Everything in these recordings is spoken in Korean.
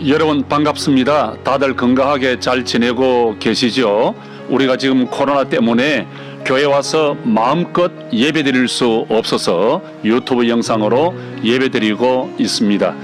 여러분 반갑습니다. 다들 건강하게 잘 지내고 계시죠? 우리가 지금 코로나 때문에 교회 와서 마음껏 예배드릴 수 없어서 유튜브 영상으로 예배드리고 있습니다.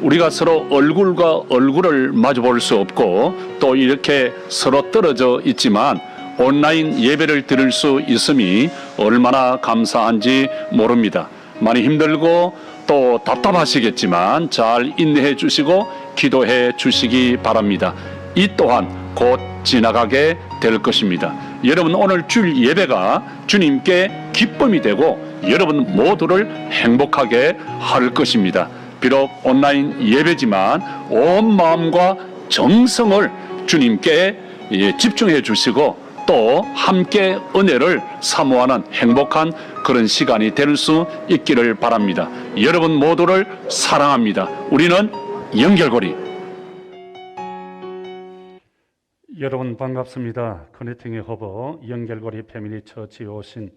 우리가 서로 얼굴과 얼굴을 마주 볼 수 없고 또 이렇게 서로 떨어져 있지만 온라인 예배를 드릴 수 있음이 얼마나 감사한지 모릅니다. 많이 힘들고 또 답답하시겠지만 잘 인내해 주시고 기도해 주시기 바랍니다. 이 또한 곧 지나가게 될 것입니다. 여러분, 오늘 주일 예배가 주님께 기쁨이 되고 여러분 모두를 행복하게 할 것입니다. 비록 온라인 예배지만 온 마음과 정성을 주님께 집중해 주시고 또 함께 은혜를 사모하는 행복한 그런 시간이 될 수 있기를 바랍니다. 여러분 모두를 사랑합니다. 우리는 연결고리. 여러분 반갑습니다. 커넥팅의 허버 연결고리 패밀리 처치에 오신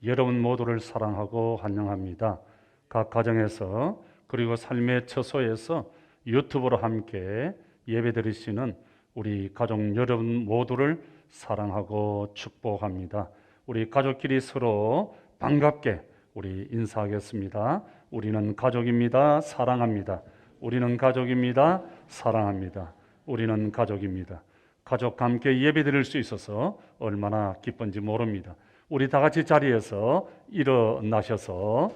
여러분 모두를 사랑하고 환영합니다. 각 가정에서 그리고 삶의 처소에서 유튜브로 함께 예배드리시는 우리 가족 여러분 모두를 사랑하고 축복합니다. 우리 가족끼리 서로 반갑게 우리 인사하겠습니다. 우리는 가족입니다. 사랑합니다. 우리는 가족입니다. 사랑합니다. 우리는 가족입니다. 가족과 함께 예배드릴 수 있어서 얼마나 기쁜지 모릅니다. 우리 다 같이 자리에서 일어나셔서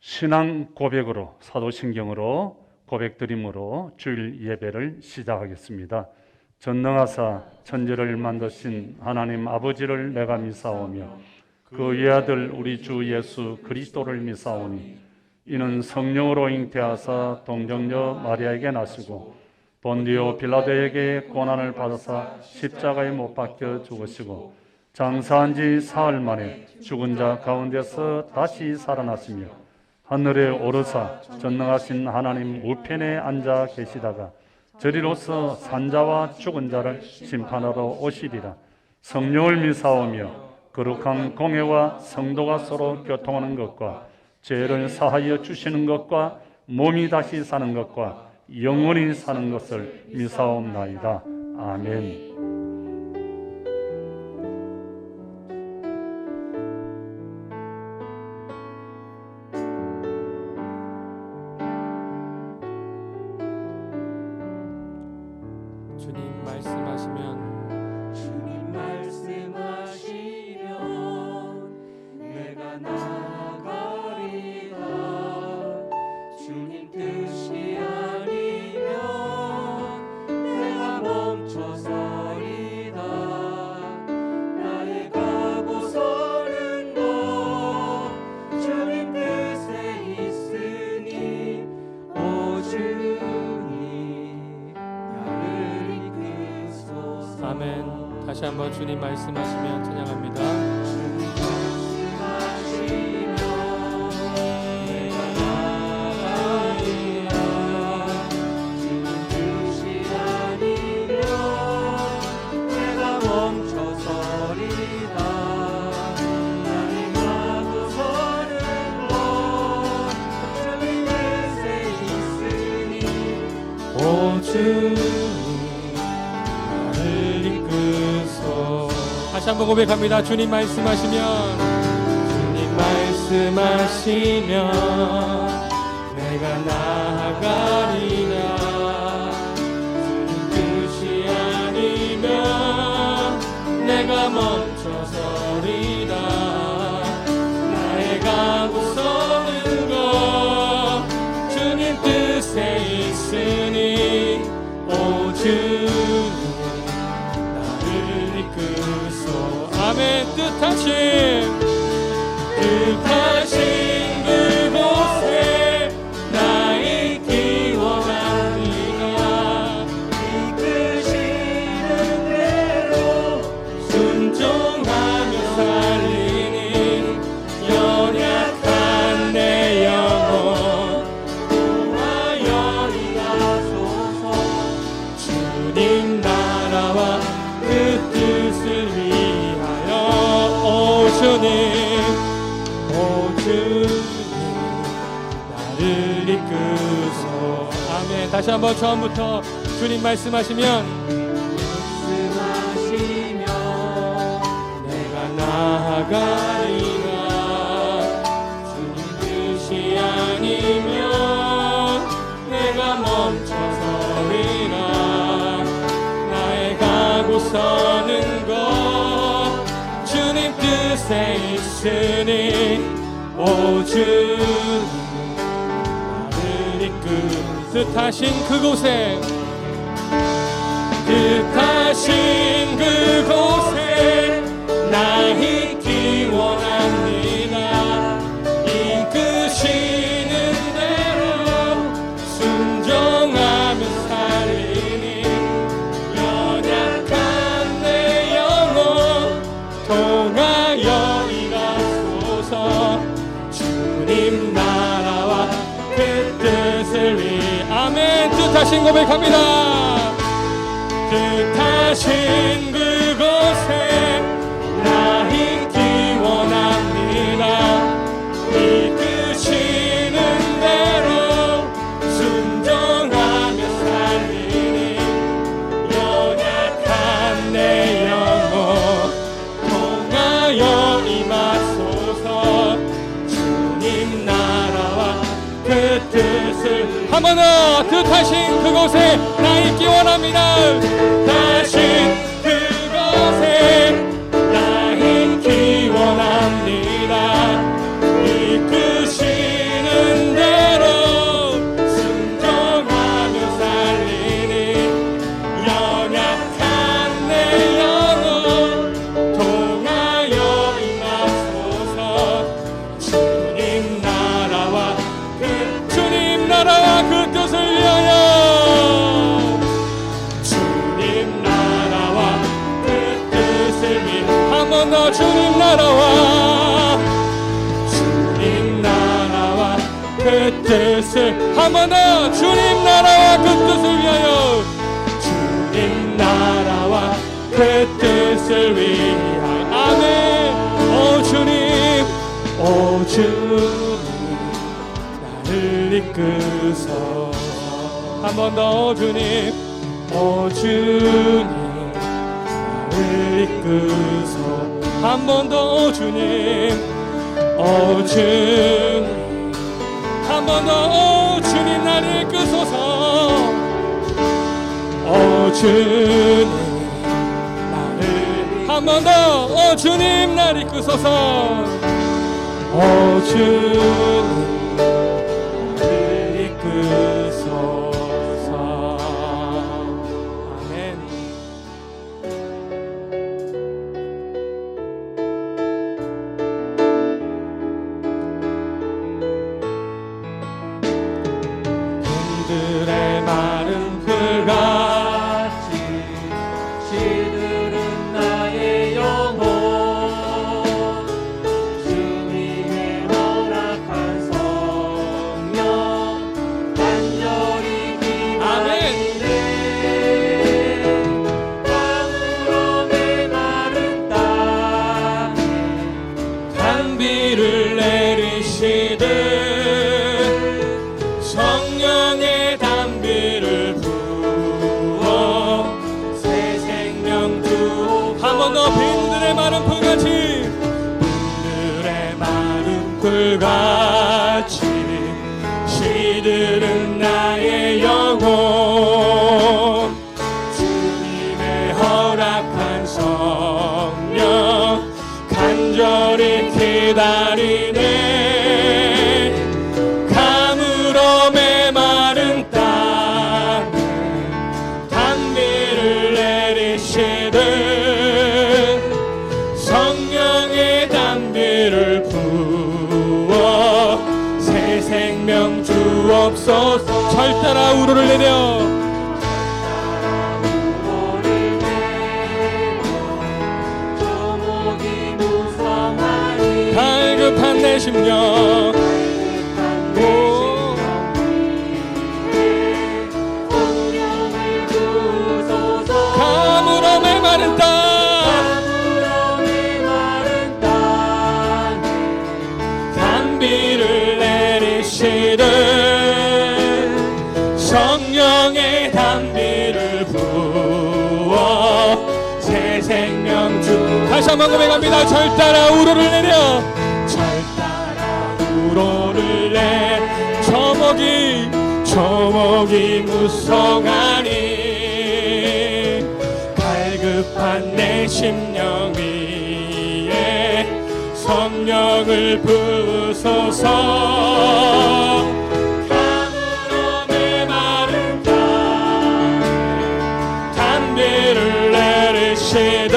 신앙 고백으로 사도신경으로 고백드림으로 주일 예배를 시작하겠습니다. 전능하사 천지를 만드신 하나님 아버지를 내가 믿사오며 그 외아들 우리 주 예수 그리스도를 믿사오니 이는 성령으로 잉태하사 동정녀 마리아에게 나시고 본디오 빌라도에게 고난을 받아사 십자가에 못 박혀 죽으시고 장사한 지 사흘 만에 죽은 자 가운데서 다시 살아나시며 하늘에 오르사 전능하신 하나님 우편에 앉아 계시다가 저리로서 산자와 죽은 자를 심판하러 오시리라. 성령을 믿사오며 거룩한 공회와 성도가 서로 교통하는 것과 죄를 사하여 주시는 것과 몸이 다시 사는 것과 영원히 사는 것을 믿사옵나이다. 아멘. 주님 말씀하시면 내가 나가리라. 주님 뜻이 아니면 내가 멈춰서리다. 나의 가고 서는 곳 주님 뜻에 있으니 오 주님 나를 이끄소서. 아멘. 다시 한번 주님 말씀하시면 찬양합니다. 다시 한번 고백합니다. 주님 말씀하시면 내가 나아가리라. 주님 뜻이 아니면 내가 멈춰서리라. 나의 가고 서는 것 주님 뜻에 있으니 오 주님 나를 이끄소. 아멘. 뜻하신 그곳에 나 있기 원합니다. 이끄시는 대로 순종하며 살리니 연약한 내 영혼 보아여리 하소서. 주님 나라와 그 뜻을 위하여 온 이끄소. 아멘. 다시 한번 처음부터 주님 말씀하시면 말씀하시며 내가 나아가리라. 주님 뜻이 아니면 내가 멈춰서리라. 나의 가고 서는 것 주님 뜻에 있으니 오 주님 나를 뜻하신 그곳에 뜻하신 그곳에 나 있기 원합니다. 이끄시는 대로 순종하며 살리니 연약한 내 영혼 통하여 일하소서. 주님 나라와 그 뜻을 위해 아멘. 뜻하신 고백합니다. 뜻하신 그곳에 나 있기 원합니다. 이끄시는 대로 순종하며 살리니 연약한 내 영혼 통하여 임하소서. 주님 나라와 그 뜻을 한 번 더 뜻하신 그곳에 나 있기 원합니다. 뜻하신 그곳에 나 있기 원합니다. 이끄시는 대로 순종하며 살리니 연약한 내 영혼 통하여 임하소서. 주님 나라와 그 뜻을 위하여 주님 나라와 그 뜻을 위해 한 번 더 주님 나라와 그 뜻을 한 번 더 주님 나라와 그 뜻을 위하여 주님 나라와 그 뜻을 위하여 아멘. 오 주님 오 주님 나를 이끄소. 한 번 더 주님 오 주님 나를 이끄소. 한 번 더 주님 오 주님 한 번 더 오 주님 나를 이끄소서. 오 주님 나를 한 번 더 오 주님 나를 이끄소서. 오 주님 이끄소서. 아멘. 흔들의 마른 풀같이 시들은 나의 영혼 주님의 허락한 성령 간절히 기다리네. 가물어 메마른 땅에 단비를 내리시듯 성령의 단비를 부어 새 생명 주옵소서. 한 번 더 빈들의 마른 풀같이 빈들의 마른 풀같이 시들은 나의 영혼 주님의 허락한 성령 간절히 기다리네. 가물어 메마른 땅에 단비를 내리시듯 성령의 단비를 부어 새 생명 주옵소서. 철따라 우로를 내려 우호를 내고 조목이 무성하니 갈급한 내 심령 성령을 주소서. 가물어 메마른 땅 가물어 메마른 땅에 단비를 내리시듯 한번 고백합니다. 절 따라 우로를 내려 절 따라 우로를 내 저목이 무성하니 갈급한 내 심령 위에 성령을 부으소서. 감으로 메마른 땅에 단비를 내리시듯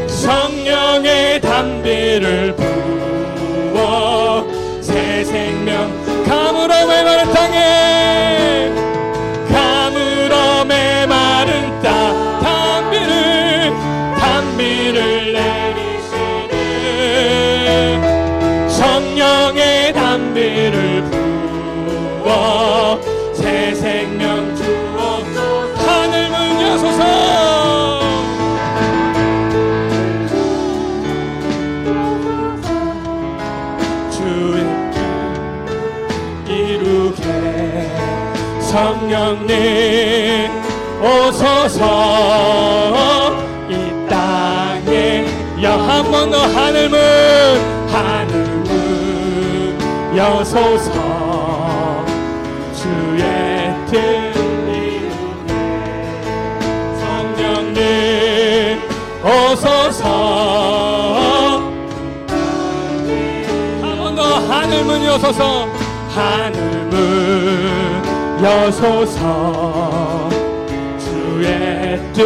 성령의 단비를 부어 새 생명. 감으로 메마른 땅에 감으로 메마른 땅 단비를 내리시듯 성령의 단비를 부어 새 생명 주옵소서. 하늘 문 여소서. 주의 이루게 성령님 오소서. 이 땅에 한 번 더 하늘문 여소서. 주의 뜻 이루게 성령님 오소서. 한 번 더 하늘문 여소서. 하늘문 여소서. 주의 뜻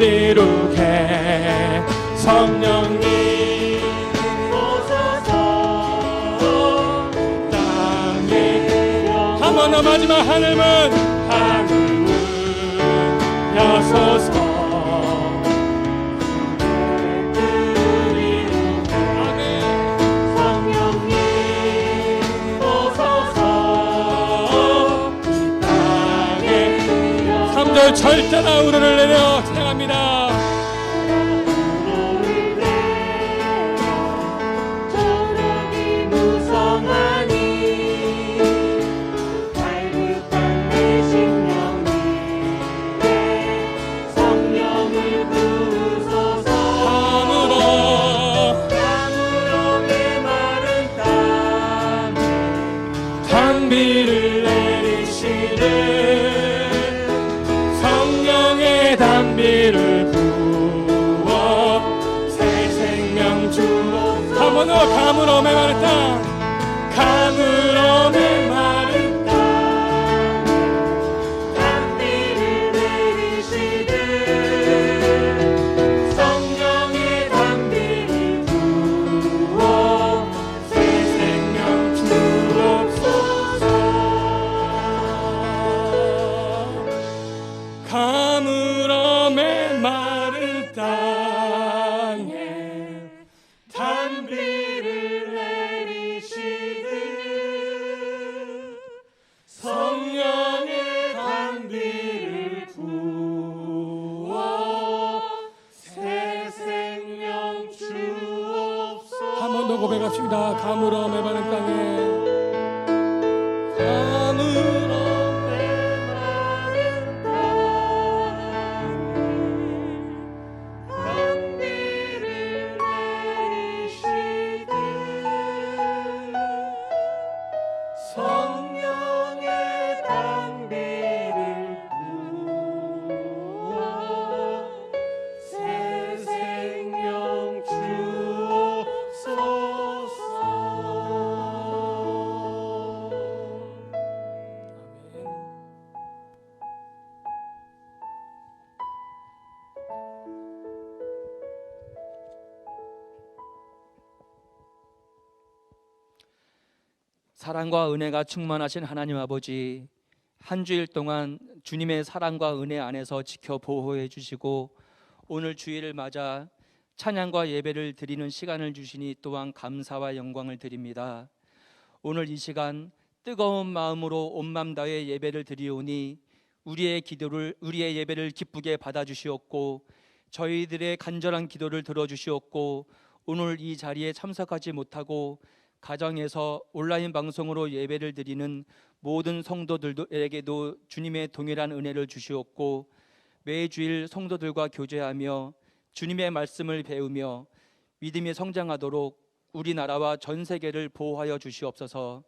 이루게 성령님 오소서. 땅에 한 번 더 마지막 하늘문 여소서. 절대나 우로를 내려 찬양합니다. 우로를 내려 저녁이 무성하니 갈급한 내 심령 위에 성령을 부으소서. 감으로 메마른 땅에 단비를 내리시되 단비를 부어 새 생명 주옵소서. 한 번 더 감으로 메마른 땅 감으로 메마른 땅 단비를 내리시듯 성령의 단비를 부어 새 생명 주옵소서. 감으로 메마른 땅에 단비를 내리시듯 성령의 단비를 부어 새 생명 주옵소서. 한 번 더 고백합시다. 감으로 메마른 땅에 감으로 성령의 단비를 부어 새 생명 주옵소서. 사랑과 은혜가 충만하신 하나님 아버지, 한 주일 동안 주님의 사랑과 은혜 안에서 지켜 보호해 주시고 오늘 주일을 맞아 찬양과 예배를 드리는 시간을 주시니 또한 감사와 영광을 드립니다. 오늘 이 시간 뜨거운 마음으로 온 맘 다해 예배를 드리오니 우리의 예배를 기쁘게 받아주시옵고 저희들의 간절한 기도를 들어주시옵고 오늘 이 자리에 참석하지 못하고 가정에서 온라인 방송으로 예배를 드리는 모든 성도들에게도 주님의 동일한 은혜를 주시옵고 매주일 성도들과 교제하며 주님의 말씀을 배우며 믿음이 성장하도록 우리나라와 전 세계를 보호하여 주시옵소서.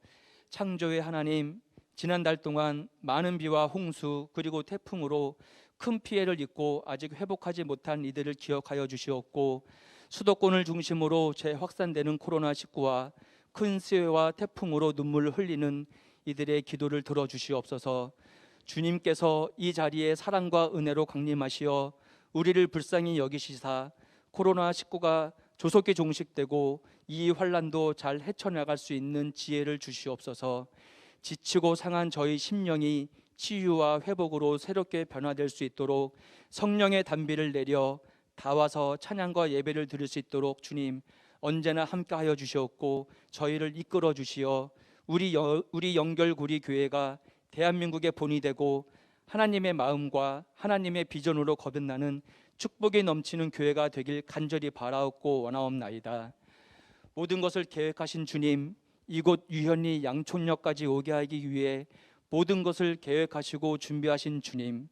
창조의 하나님, 지난달 동안 많은 비와 홍수 그리고 태풍으로 큰 피해를 입고 아직 회복하지 못한 이들을 기억하여 주시옵고, 수도권을 중심으로 재확산되는 코로나19와 큰 수해와 태풍으로 눈물을 흘리는 이들의 기도를 들어주시옵소서. 주님께서 이 자리에 사랑과 은혜로 강림하시어 우리를 불쌍히 여기시사 코로나19가 조속히 종식되고 이 환란도 잘 헤쳐나갈 수 있는 지혜를 주시옵소서. 지치고 상한 저희 심령이 치유와 회복으로 새롭게 변화될 수 있도록 성령의 단비를 내려 다 와서 찬양과 예배를 드릴 수 있도록 주님 언제나 함께하여 주시옵고 저희를 이끌어 주시어 우리 영결구리 교회가 대한민국의 본이 되고 하나님의 마음과 하나님의 비전으로 거듭나는 축복이 넘치는 교회가 되길 간절히 바라옵고 원하옵나이다. 모든 것을 계획하신 주님, 이곳 유현리 양촌역까지 오게 하기 위해 모든 것을 계획하시고 준비하신 주님,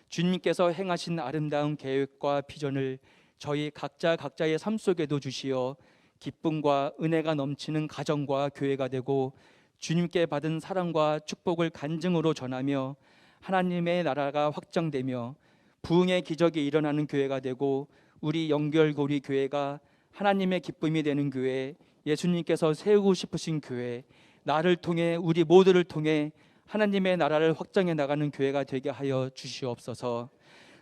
주님께서 행하신 아름다운 계획과 비전을 저희 각자의 삶 속에도 주시어 기쁨과 은혜가 넘치는 가정과 교회가 되고 주님께 받은 사랑과 축복을 간증으로 전하며 하나님의 나라가 확장되며 부흥의 기적이 일어나는 교회가 되고 우리 영결고리 교회가 하나님의 기쁨이 되는 교회, 예수님께서 세우고 싶으신 교회, 나를 통해 우리 모두를 통해 하나님의 나라를 확장해 나가는 교회가 되게 하여 주시옵소서.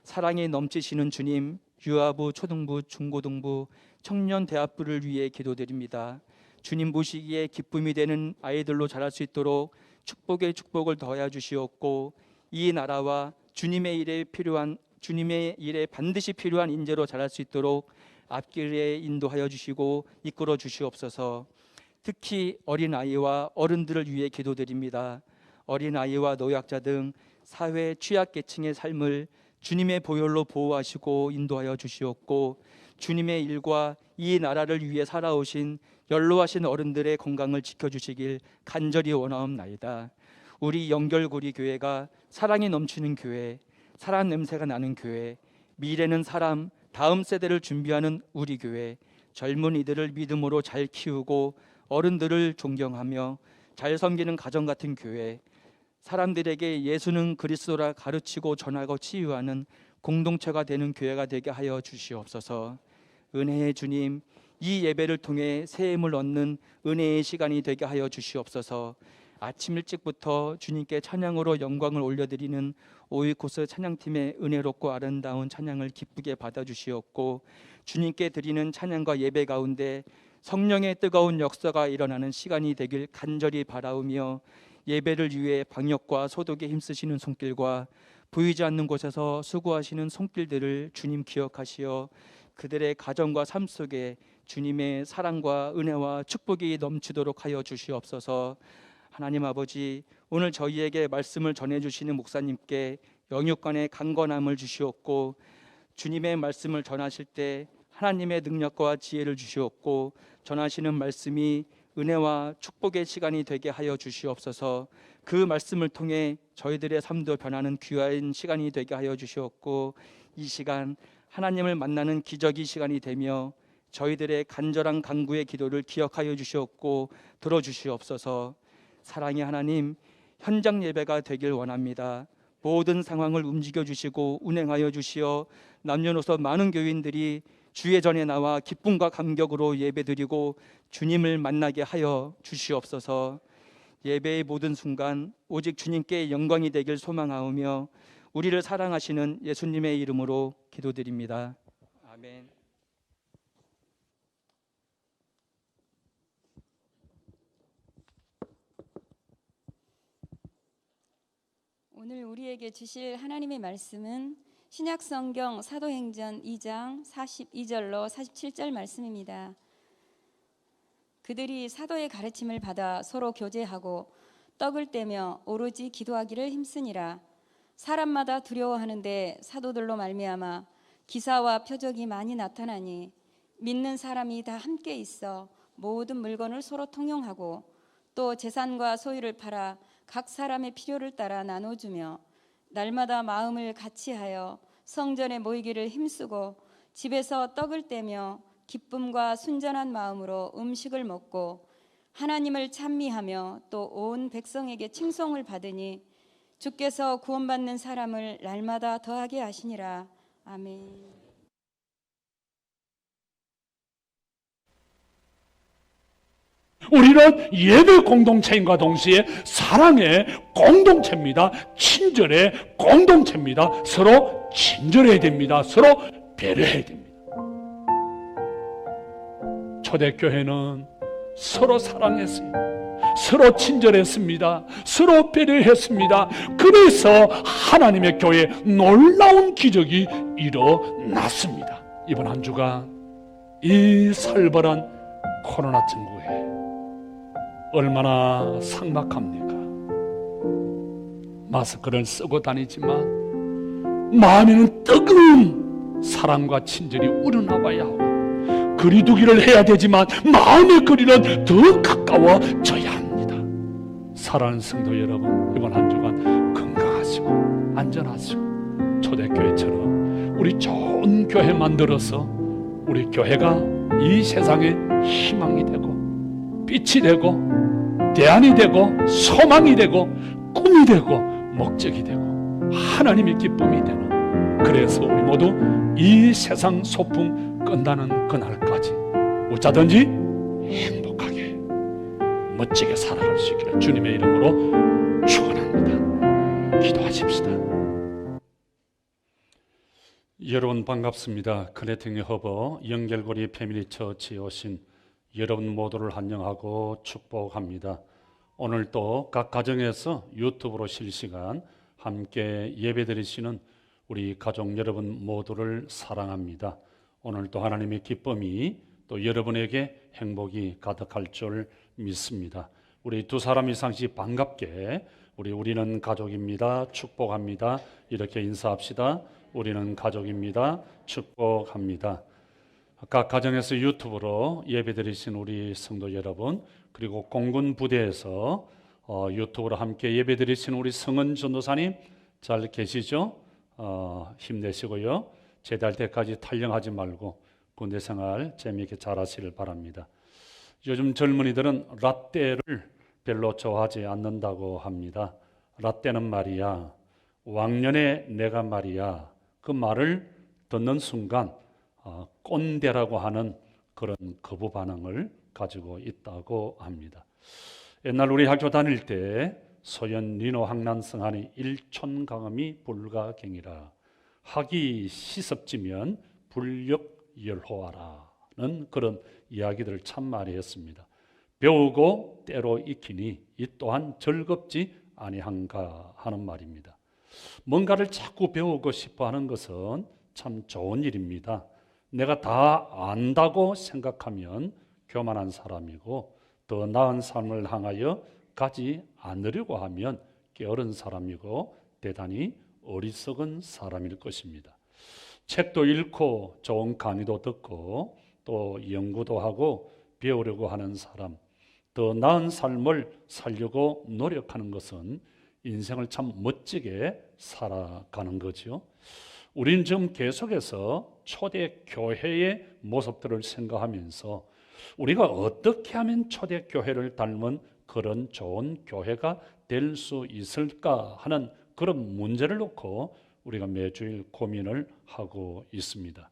사랑이 넘치시는 주님, 유아부, 초등부, 중고등부, 청년 대학부를 위해 기도드립니다. 주님 보시기에 기쁨이 되는 아이들로 자랄 수 있도록 축복의 축복을 더하여 주시옵고, 이 나라와 주님의 일에 반드시 필요한 인재로 자랄 수 있도록 앞길에 인도하여 주시고 이끌어 주시옵소서. 특히 어린아이와 어른들을 위해 기도드립니다. 어린아이와 노약자 등 사회 취약계층의 삶을 주님의 보혈로 보호하시고 인도하여 주시옵고, 주님의 일과 이 나라를 위해 살아오신 연로하신 어른들의 건강을 지켜주시길 간절히 원하옵나이다. 우리 영결고리 교회가 사랑이 넘치는 교회, 사랑 냄새가 나는 교회, 미래는 사람, 다음 세대를 준비하는 우리 교회, 젊은 이들을 믿음으로 잘 키우고 어른들을 존경하며 잘 섬기는 가정 같은 교회, 사람들에게 예수는 그리스도라 가르치고 전하고 치유하는 공동체가 되는 교회가 되게 하여 주시옵소서. 은혜의 주님, 이 예배를 통해 새 힘을 얻는 은혜의 시간이 되게 하여 주시옵소서. 아침 일찍부터 주님께 찬양으로 영광을 올려드리는 오이코스 찬양팀의 은혜롭고 아름다운 찬양을 기쁘게 받아주시옵고, 주님께 드리는 찬양과 예배 가운데 성령의 뜨거운 역사가 일어나는 시간이 되길 간절히 바라오며, 예배를 위해 방역과 소독에 힘쓰시는 손길과 보이지 않는 곳에서 수고하시는 손길들을 주님 기억하시어 그들의 가정과 삶 속에 주님의 사랑과 은혜와 축복이 넘치도록 하여 주시옵소서. 하나님 아버지, 오늘 저희에게 말씀을 전해주시는 목사님께 영육간의 강건함을 주시옵고, 주님의 말씀을 전하실 때 하나님의 능력과 지혜를 주시옵고, 전하시는 말씀이 은혜와 축복의 시간이 되게 하여 주시옵소서. 그 말씀을 통해 저희들의 삶도 변하는 귀한 시간이 되게 하여 주시옵고, 이 시간 하나님을 만나는 기적의 시간이 되며 저희들의 간절한 간구의 기도를 기억하여 주시옵고 들어주시옵소서. 사랑의 하나님, 현장 예배가 되길 원합니다. 모든 상황을 움직여 주시고 운행하여 주시어 남녀노소 많은 교인들이 주의 전에 나와 기쁨과 감격으로 예배드리고 주님을 만나게 하여 주시옵소서. 예배의 모든 순간 오직 주님께 영광이 되길 소망하오며 우리를 사랑하시는 예수님의 이름으로 기도드립니다. 아멘. 오늘 우리에게 주실 하나님의 말씀은 신약성경 사도행전 2장 42절로 47절 말씀입니다. 그들이 사도의 가르침을 받아 서로 교제하고 떡을 떼며 오로지 기도하기를 힘쓰니라. 사람마다 두려워하는데 사도들로 말미암아 기사와 표적이 많이 나타나니 믿는 사람이 다 함께 있어 모든 물건을 서로 통용하고 또 재산과 소유를 팔아 각 사람의 필요를 따라 나눠주며 날마다 마음을 같이하여 성전에 모이기를 힘쓰고 집에서 떡을 떼며 기쁨과 순전한 마음으로 음식을 먹고 하나님을 찬미하며 또 온 백성에게 칭송을 받으니 주께서 구원받는 사람을 날마다 더하게 하시니라. 아멘. 우리는 예배 공동체인과 동시에 사랑의 공동체입니다. 친절의 공동체입니다. 서로 친절해야 됩니다. 서로 배려해야 됩니다. 초대교회는 서로 사랑했어요. 서로 친절했습니다. 서로 배려했습니다. 그래서 하나님의 교회에 놀라운 기적이 일어났습니다. 이번 한 주간 이 살벌한 코로나 증후에 얼마나 삭막합니까? 마스크를 쓰고 다니지만 마음에는 뜨거운 사랑과 친절이 우러나와야 하고 거리두기를 해야 되지만 마음의 거리는 더 가까워져야 합니다. 사랑하는 성도 여러분, 이번 한 주간 건강하시고 안전하시고 초대교회처럼 우리 좋은 교회 만들어서 우리 교회가 이 세상의 희망이 되고 빛이 되고 대안이 되고 소망이 되고 꿈이 되고 목적이 되고 하나님의 기쁨이 되는, 그래서 우리 모두 이 세상 소풍 끝나는 그날까지 어쩌든지 행복하게 멋지게 살아갈 수 있기를 주님의 이름으로 축원합니다. 기도하십시다. 여러분 반갑습니다. 커네팅의 허버 연결고리 패밀리 처치에 오신 여러분 모두를 환영하고 축복합니다. 오늘 또 각 가정에서 유튜브로 실시간 함께 예배드리시는 우리 가족 여러분 모두를 사랑합니다. 오늘 또 하나님의 기쁨이 또 여러분에게 행복이 가득할 줄 믿습니다. 우리 두 사람 이상씩 반갑게 우리는 가족입니다. 축복합니다. 이렇게 인사합시다. 우리는 가족입니다. 축복합니다. 각 가정에서 유튜브로 예배드리신 우리 성도 여러분, 그리고 공군 부대에서 유튜브로 함께 예배드리신 우리 성은 전도사님 잘 계시죠? 힘내시고요. 제대할 때까지 탈영하지 말고 군대 생활 재미있게 잘하시길 바랍니다. 요즘 젊은이들은 라떼를 별로 좋아하지 않는다고 합니다. 라떼는 말이야, 왕년에 내가 말이야, 그 말을 듣는 순간 꼰대라고 하는 그런 거부 반응을 가지고 있다고 합니다. 옛날 우리 학교 다닐 때 소연 니노 항난성하니 일촌강음이 불가경이라 학이 시습지면 불력열호하라는 그런 이야기들을 참 많이 했습니다. 배우고 때로 익히니 이 또한 즐겁지 아니한가 하는 말입니다. 뭔가를 자꾸 배우고 싶어 하는 것은 참 좋은 일입니다. 내가 다 안다고 생각하면 교만한 사람이고, 더 나은 삶을 향하여 가지 않으려고 하면 게으른 사람이고 대단히 어리석은 사람일 것입니다. 책도 읽고 좋은 강의도 듣고 또 연구도 하고 배우려고 하는 사람, 더 나은 삶을 살려고 노력하는 것은 인생을 참 멋지게 살아가는 거죠. 우리는 지금 계속해서 초대교회의 모습들을 생각하면서 우리가 어떻게 하면 초대교회를 닮은 그런 좋은 교회가 될 수 있을까 하는 그런 문제를 놓고 우리가 매주일 고민을 하고 있습니다.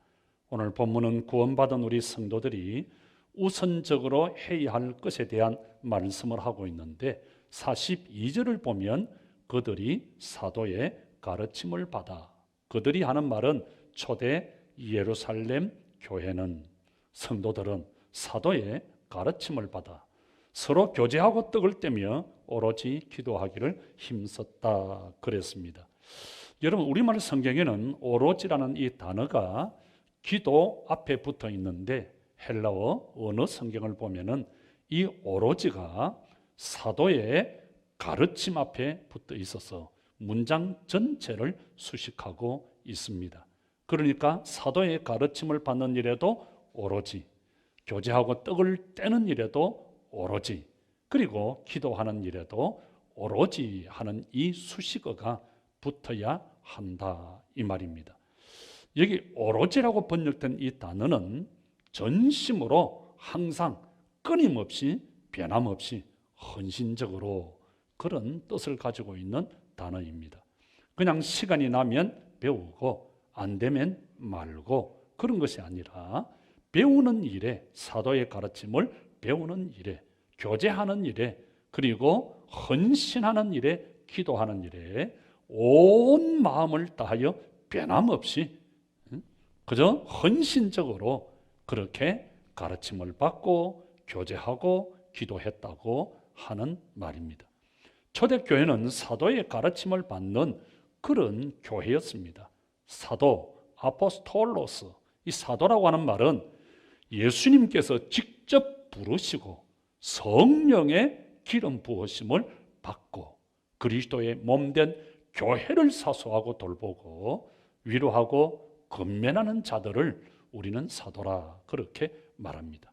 오늘 본문은 구원받은 우리 성도들이 우선적으로 해야 할 것에 대한 말씀을 하고 있는데 42절을 보면 그들이 사도의 가르침을 받아, 그들이 하는 말은 초대 예루살렘 교회는, 성도들은 사도의 가르침을 받아 서로 교제하고 떡을 떼며 오로지 기도하기를 힘썼다 그랬습니다. 여러분, 우리말 성경에는 오로지라는 이 단어가 기도 앞에 붙어 있는데 헬라어 언어 성경을 보면은 이 오로지가 사도의 가르침 앞에 붙어 있어서 문장 전체를 수식하고 있습니다. 그러니까 사도의 가르침을 받는 일에도 오로지, 교제하고 떡을 떼는 일에도 오로지, 그리고 기도하는 일에도 오로지 하는 이 수식어가 붙어야 한다 이 말입니다. 여기 오로지라고 번역된 이 단어는 전심으로 항상 끊임없이 변함없이 헌신적으로 그런 뜻을 가지고 있는 단어입니다. 그냥 시간이 나면 배우고 안 되면 말고 그런 것이 아니라 배우는 일에, 사도의 가르침을 배우는 일에, 교제하는 일에, 그리고 헌신하는 일에, 기도하는 일에 온 마음을 다하여 변함없이 그저 헌신적으로 그렇게 가르침을 받고 교제하고 기도했다고 하는 말입니다. 초대교회는 사도의 가르침을 받는 그런 교회였습니다. 사도, 아포스톨로스, 이 사도라고 하는 말은 예수님께서 직접 부르시고 성령의 기름 부으심을 받고 그리스도의 몸된 교회를 사수하고 돌보고 위로하고 건면하는 자들을 우리는 사도라 그렇게 말합니다.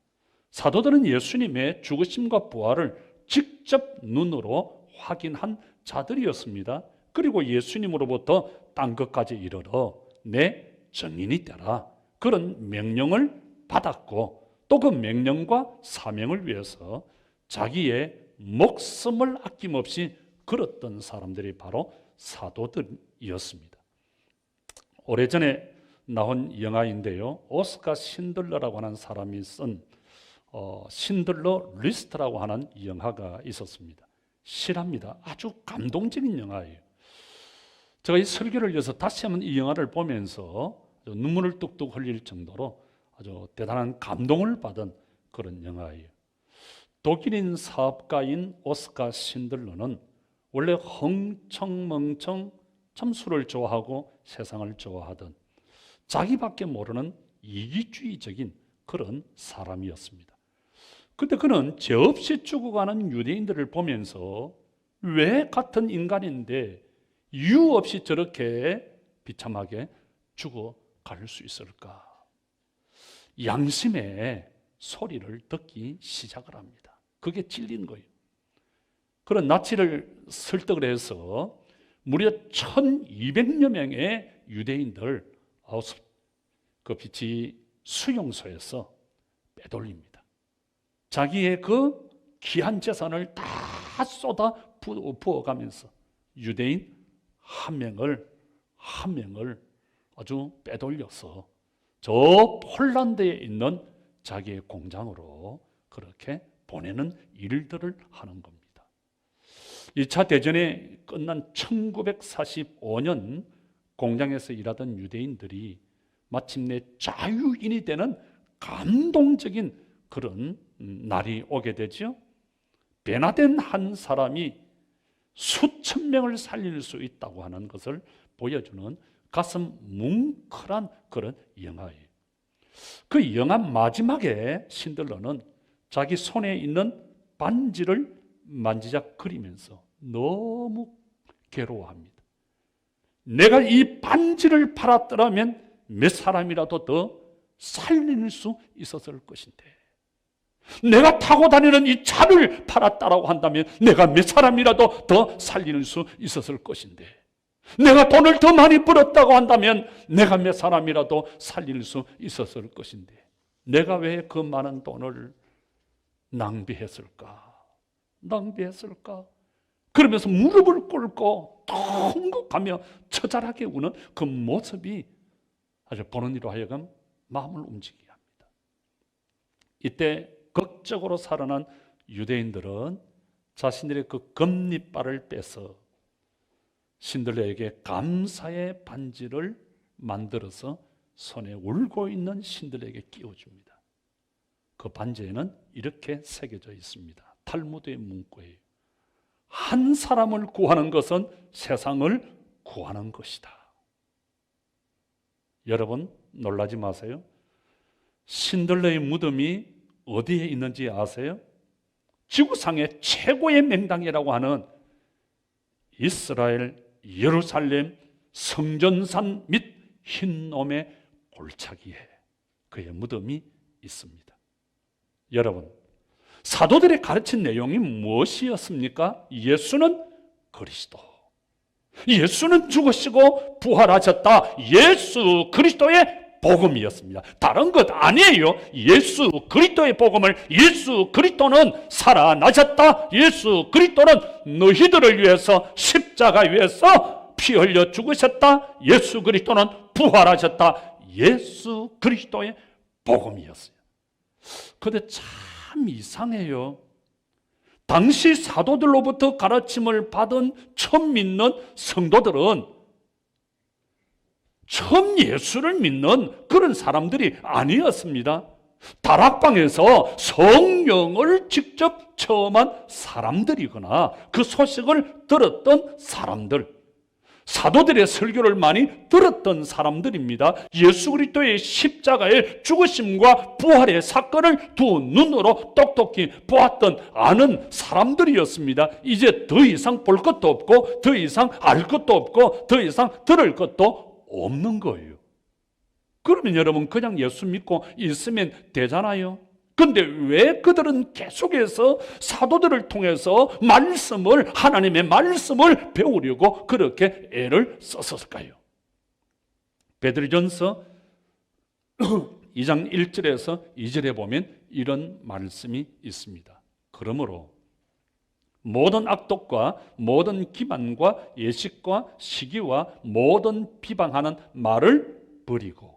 사도들은 예수님의 죽으심과 부활을 직접 눈으로 확인한 자들이었습니다. 그리고 예수님으로부터 딴 것까지 이르러 내 증인이 되라 그런 명령을 받았고 또 그 명령과 사명을 위해서 자기의 목숨을 아낌없이 걸었던 사람들이 바로 사도들이었습니다. 오래전에 나온 영화인데요, 오스카 신들러라고 하는 사람이 쓴 신들러 리스트라고 하는 영화가 있었습니다. 실합니다. 아주 감동적인 영화예요. 제가 이 설교를 위해서 다시 한번 이 영화를 보면서 눈물을 뚝뚝 흘릴 정도로 아주 대단한 감동을 받은 그런 영화예요. 독일인 사업가인 오스카 신들러는 원래 흥청멍청 참 술을 좋아하고 세상을 좋아하던 자기밖에 모르는 이기주의적인 그런 사람이었습니다. 그런데 그는 죄 없이 죽어가는 유대인들을 보면서 왜 같은 인간인데 이유 없이 저렇게 비참하게 죽어갈 수 있을까? 양심의 소리를 듣기 시작을 합니다. 그게 찔린 거예요. 그런 나치를 설득을 해서 무려 1200여 명의 유대인들 그 비치 수용소에서 빼돌립니다. 자기의 그 귀한 재산을 다 쏟아 부어가면서 유대인 한 명을 아주 빼돌려서 저 폴란드에 있는 자기의 공장으로 그렇게 보내는 일들을 하는 겁니다. 2차 대전이 끝난 1945년 공장에서 일하던 유대인들이 마침내 자유인이 되는 감동적인 그런 날이 오게 되죠. 변화된 한 사람이 수천 명을 살릴 수 있다고 하는 것을 보여주는 가슴 뭉클한 그런 영화예요. 그 영화 마지막에 신들러는 자기 손에 있는 반지를 만지작거리면서 너무 괴로워합니다. 내가 이 반지를 팔았더라면 몇 사람이라도 더 살릴 수 있었을 것인데, 내가 타고 다니는 이 차를 팔았다라고 한다면 내가 몇 사람이라도 더 살릴 수 있었을 것인데, 내가 돈을 더 많이 벌었다고 한다면 내가 몇 사람이라도 살릴 수 있었을 것인데, 내가 왜 그 많은 돈을 낭비했을까? 그러면서 무릎을 꿇고 통곡하며 처절하게 우는 그 모습이 아주 보는 이로 하여금 마음을 움직이게 합니다. 이때 극적으로 살아난 유대인들은 자신들의 그 금리발을 빼서 신들러에게 감사의 반지를 만들어서 손에 울고 있는 신들에게 끼워줍니다. 그 반지에는 이렇게 새겨져 있습니다. 탈무드의 문구예요. 한 사람을 구하는 것은 세상을 구하는 것이다. 여러분 놀라지 마세요. 신들러의 무덤이 어디에 있는지 아세요? 지구상의 최고의 명당이라고 하는 이스라엘 예루살렘 성전산 및 흰놈의 골짜기에 그의 무덤이 있습니다. 여러분, 사도들의 가르친 내용이 무엇이었습니까? 예수는 그리스도, 예수는 죽으시고 부활하셨다. 예수 그리스도의 복음이었습니다. 다른 것 아니에요. 예수 그리스도의 복음을, 예수 그리스도는 살아나셨다. 예수 그리스도는 너희들을 위해서 십자가 위에서 피 흘려 죽으셨다. 예수 그리스도는 부활하셨다. 예수 그리스도의 복음이었어요. 그런데 참 이상해요. 당시 사도들로부터 가르침을 받은 처음 믿는 성도들은 처음 예수를 믿는 그런 사람들이 아니었습니다. 다락방에서 성령을 직접 체험한 사람들이거나 그 소식을 들었던 사람들, 사도들의 설교를 많이 들었던 사람들입니다. 예수 그리스도의 십자가의 죽으심과 부활의 사건을 두 눈으로 똑똑히 보았던 아는 사람들이었습니다. 이제 더 이상 볼 것도 없고 더 이상 알 것도 없고 더 이상 들을 것도 없는 거예요. 그러면 여러분 그냥 예수 믿고 있으면 되잖아요. 근데 왜 그들은 계속해서 사도들을 통해서 말씀을, 하나님의 말씀을 배우려고 그렇게 애를 썼을까요? 베드로전서 2장 1절에서 2절에 보면 이런 말씀이 있습니다. 그러므로 모든 악독과 모든 기만과 예식과 시기와 모든 비방하는 말을 버리고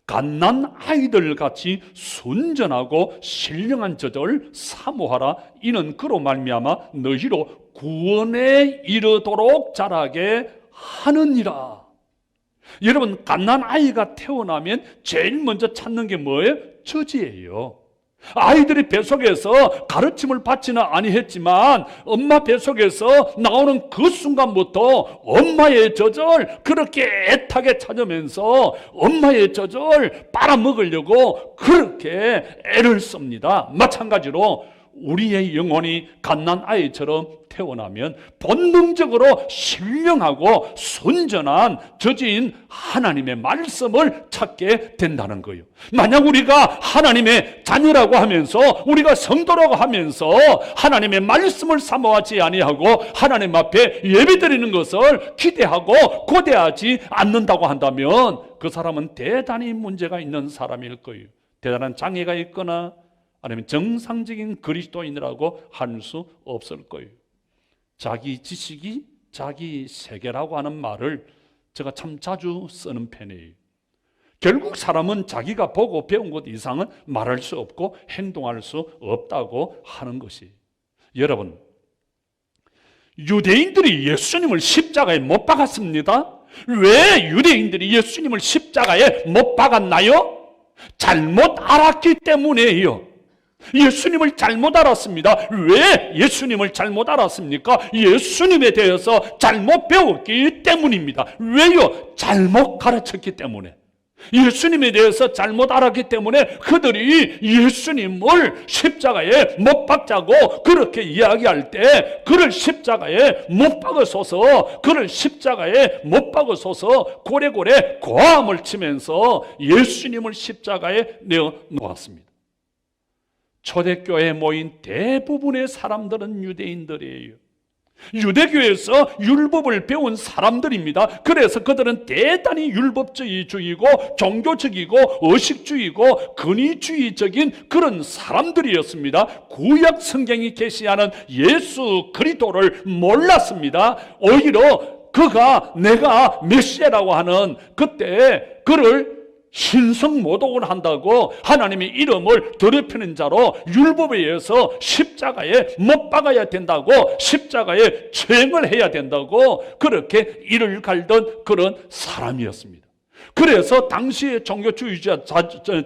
갓난 아이들 같이 순전하고 신령한 저들 사모하라. 이는 그로 말미암아 너희로 구원에 이르도록 자라게 하느니라. 여러분, 갓난 아이가 태어나면 제일 먼저 찾는 게 뭐예요? 저지예요. 아이들이 뱃속에서 가르침을 받지는 아니했지만 엄마 뱃속에서 나오는 그 순간부터 엄마의 젖을 그렇게 애타게 찾으면서 엄마의 젖을 빨아먹으려고 그렇게 애를 씁니다. 마찬가지로 우리의 영혼이 갓난 아이처럼 태어나면 본능적으로 신령하고 순전한 저지인 하나님의 말씀을 찾게 된다는 거예요. 만약 우리가 하나님의 자녀라고 하면서, 우리가 성도라고 하면서 하나님의 말씀을 사모하지 아니하고 하나님 앞에 예배드리는 것을 기대하고 고대하지 않는다고 한다면 그 사람은 대단히 문제가 있는 사람일 거예요. 대단한 장애가 있거나 아니면 정상적인 그리스도인이라고 할 수 없을 거예요. 자기 지식이 자기 세계라고 하는 말을 제가 참 자주 쓰는 편이에요. 결국 사람은 자기가 보고 배운 것 이상은 말할 수 없고 행동할 수 없다고 하는 것이. 여러분, 유대인들이 예수님을 십자가에 못 박았습니다. 왜 유대인들이 예수님을 십자가에 못 박았나요? 잘못 알았기 때문이에요. 예수님을 잘못 알았습니다. 왜 예수님을 잘못 알았습니까? 예수님에 대해서 잘못 배웠기 때문입니다. 왜요? 잘못 가르쳤기 때문에. 예수님에 대해서 잘못 알았기 때문에 그들이 예수님을 십자가에 못 박자고 그렇게 이야기할 때 그를 십자가에 못 박으소서, 그를 십자가에 못 박으소서 고래고래 고함을 치면서 예수님을 십자가에 내어 놓았습니다. 초대교회에 모인 대부분의 사람들은 유대인들이에요. 유대교에서 율법을 배운 사람들입니다. 그래서 그들은 대단히 율법주의고 종교적이고 의식주의고 근위주의적인 그런 사람들이었습니다. 구약 성경이 계시하는 예수 그리스도를 몰랐습니다. 오히려 그가 내가 메시아라고 하는 그때 그를 신성모독을 한다고 하나님의 이름을 더럽히는 자로 율법에 의해서 십자가에 못 박아야 된다고, 십자가에 처형을 해야 된다고 그렇게 이를 갈던 그런 사람이었습니다. 그래서 당시의 종교주의자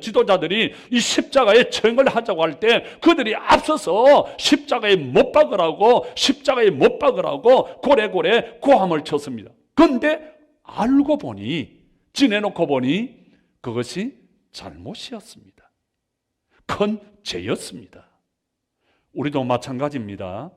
지도자들이 이 십자가에 처형을 하자고 할 때 그들이 앞서서 십자가에 못 박으라고, 십자가에 못 박으라고 고래고래 고함을 쳤습니다. 그런데 알고 보니, 지내놓고 보니 그것이 잘못이었습니다. 큰 죄였습니다. 우리도 마찬가지입니다.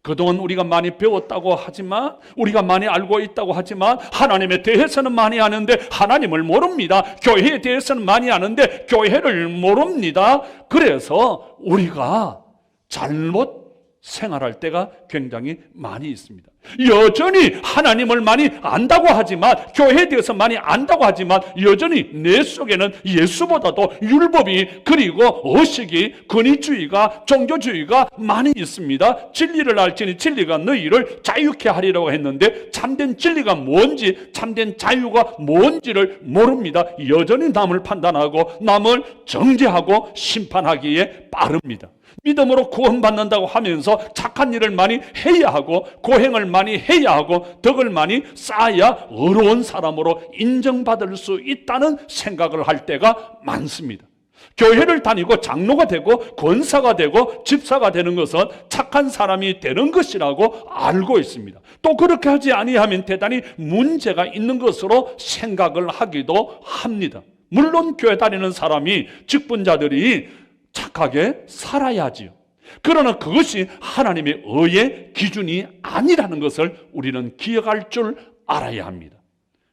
그동안 우리가 많이 배웠다고 하지만, 우리가 많이 알고 있다고 하지만 하나님에 대해서는 많이 아는데 하나님을 모릅니다. 교회에 대해서는 많이 아는데 교회를 모릅니다. 그래서 우리가 잘못 생활할 때가 굉장히 많이 있습니다. 여전히 하나님을 많이 안다고 하지만, 교회에 대해서 많이 안다고 하지만 여전히 내 속에는 예수보다도 율법이, 그리고 의식이, 권위주의가, 종교주의가 많이 있습니다. 진리를 알지니 진리가 너희를 자유케 하리라고 했는데 참된 진리가 뭔지, 참된 자유가 뭔지를 모릅니다. 여전히 남을 판단하고 남을 정죄하고 심판하기에 빠릅니다. 믿음으로 구원받는다고 하면서 착한 일을 많이 해야 하고 고행을 많이 해야 하고 덕을 많이 쌓아야 의로운 사람으로 인정받을 수 있다는 생각을 할 때가 많습니다. 교회를 다니고 장로가 되고 권사가 되고 집사가 되는 것은 착한 사람이 되는 것이라고 알고 있습니다. 또 그렇게 하지 아니하면 대단히 문제가 있는 것으로 생각을 하기도 합니다. 물론 교회 다니는 사람이, 직분자들이 착하게 살아야지요. 그러나 그것이 하나님의 의의 기준이 아니라는 것을 우리는 기억할 줄 알아야 합니다.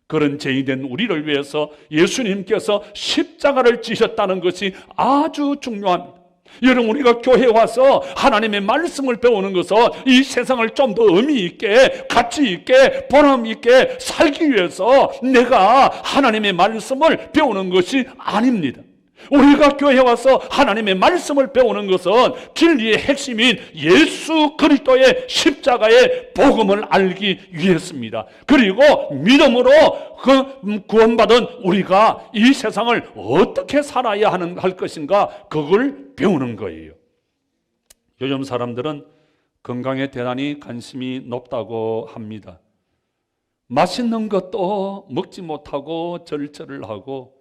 그런 죄인된 우리를 위해서 예수님께서 십자가를 지셨다는 것이 아주 중요합니다. 여러분, 우리가 교회에 와서 하나님의 말씀을 배우는 것은 이 세상을 좀 더 의미 있게, 가치 있게, 보람 있게 살기 위해서 내가 하나님의 말씀을 배우는 것이 아닙니다. 우리가 교회에 와서 하나님의 말씀을 배우는 것은 진리의 핵심인 예수 그리스도의 십자가의 복음을 알기 위해서입니다. 그리고 믿음으로 구원받은 우리가 이 세상을 어떻게 살아야 할 것인가, 그걸 배우는 거예요. 요즘 사람들은 건강에 대단히 관심이 높다고 합니다. 맛있는 것도 먹지 못하고 절제를 하고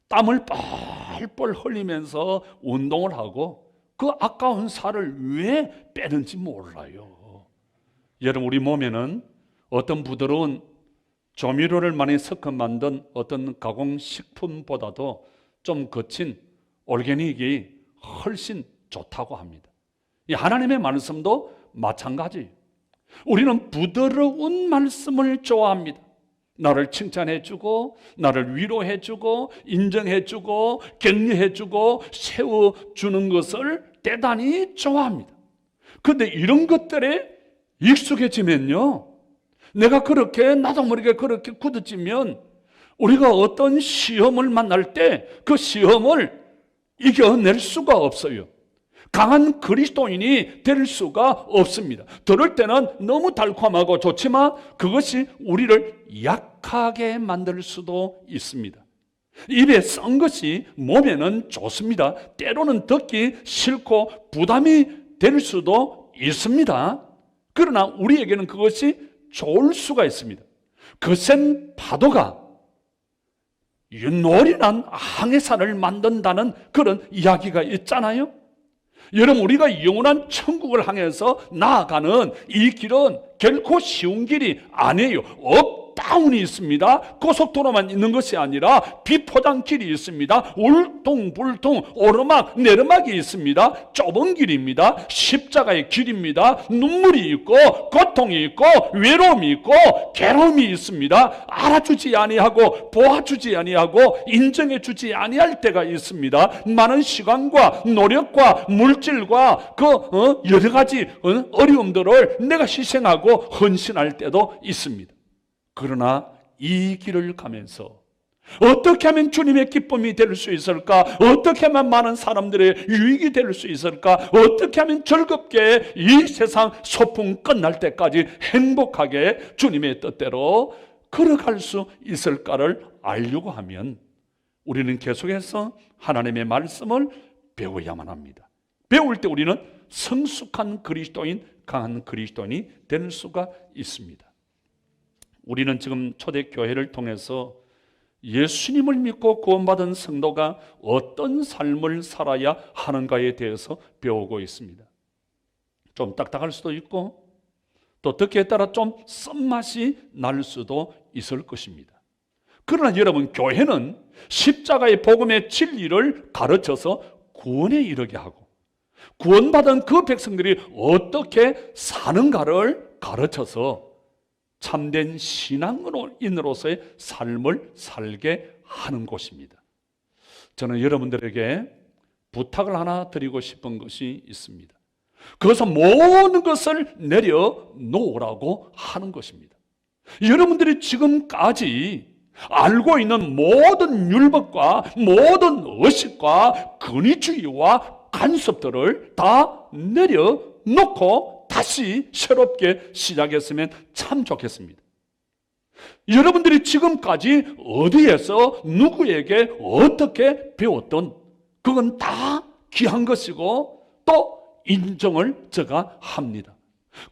땀을 뻘뻘 흘리면서 운동을 하고 그 아까운 살을 왜 빼는지 몰라요. 여러분, 우리 몸에는 어떤 부드러운 조미료를 많이 섞어 만든 어떤 가공식품보다도 좀 거친 올게닉이 훨씬 좋다고 합니다. 이 하나님의 말씀도 마찬가지예요. 우리는 부드러운 말씀을 좋아합니다. 나를 칭찬해주고 나를 위로해주고 인정해주고 격려해주고 세워주는 것을 대단히 좋아합니다. 그런데 이런 것들에 익숙해지면요, 내가 그렇게 나도 모르게 그렇게 굳어지면 우리가 어떤 시험을 만날 때 그 시험을 이겨낼 수가 없어요. 강한 그리스도인이 될 수가 없습니다. 들을 때는 너무 달콤하고 좋지만 그것이 우리를 약하게 만들 수도 있습니다. 입에 썬 것이 몸에는 좋습니다. 때로는 듣기 싫고 부담이 될 수도 있습니다. 그러나 우리에게는 그것이 좋을 수가 있습니다. 거센 파도가 윷놀이난 항해산을 만든다는 그런 이야기가 있잖아요. 여러분, 우리가 영원한 천국을 향해서 나아가는 이 길은 결코 쉬운 길이 아니에요. 업다운이 있습니다. 고속도로만 있는 것이 아니라 비포장길이 있습니다. 울퉁불퉁 오르막 내리막이 있습니다. 좁은 길입니다. 십자가의 길입니다. 눈물이 있고 고통이 있고 외로움이 있고 괴로움이 있습니다. 알아주지 아니하고 보아주지 아니하고 인정해주지 아니할 때가 있습니다. 많은 시간과 노력과 물질과 여러 가지 어려움들을 내가 희생하고 헌신할 때도 있습니다. 그러나 이 길을 가면서 어떻게 하면 주님의 기쁨이 될 수 있을까? 어떻게 하면 많은 사람들의 유익이 될 수 있을까? 어떻게 하면 즐겁게 이 세상 소풍 끝날 때까지 행복하게 주님의 뜻대로 걸어갈 수 있을까를 알려고 하면 우리는 계속해서 하나님의 말씀을 배워야만 합니다. 배울 때 우리는 성숙한 그리스도인, 강한 그리스도인이 될 수가 있습니다. 우리는 지금 초대교회를 통해서 예수님을 믿고 구원받은 성도가 어떤 삶을 살아야 하는가에 대해서 배우고 있습니다. 좀 딱딱할 수도 있고 또 듣기에 따라 좀 쓴맛이 날 수도 있을 것입니다. 그러나 여러분, 교회는 십자가의 복음의 진리를 가르쳐서 구원에 이르게 하고 구원받은 그 백성들이 어떻게 사는가를 가르쳐서 참된 신앙인으로서의 삶을 살게 하는 곳입니다. 저는 여러분들에게 부탁을 하나 드리고 싶은 것이 있습니다. 그것은 모든 것을 내려놓으라고 하는 것입니다. 여러분들이 지금까지 알고 있는 모든 율법과 모든 의식과 권위주의와 간섭들을 다 내려놓고 다시 새롭게 시작했으면 참 좋겠습니다. 여러분들이 지금까지 어디에서 누구에게 어떻게 배웠던 그건 다 귀한 것이고 또 인정을 제가 합니다.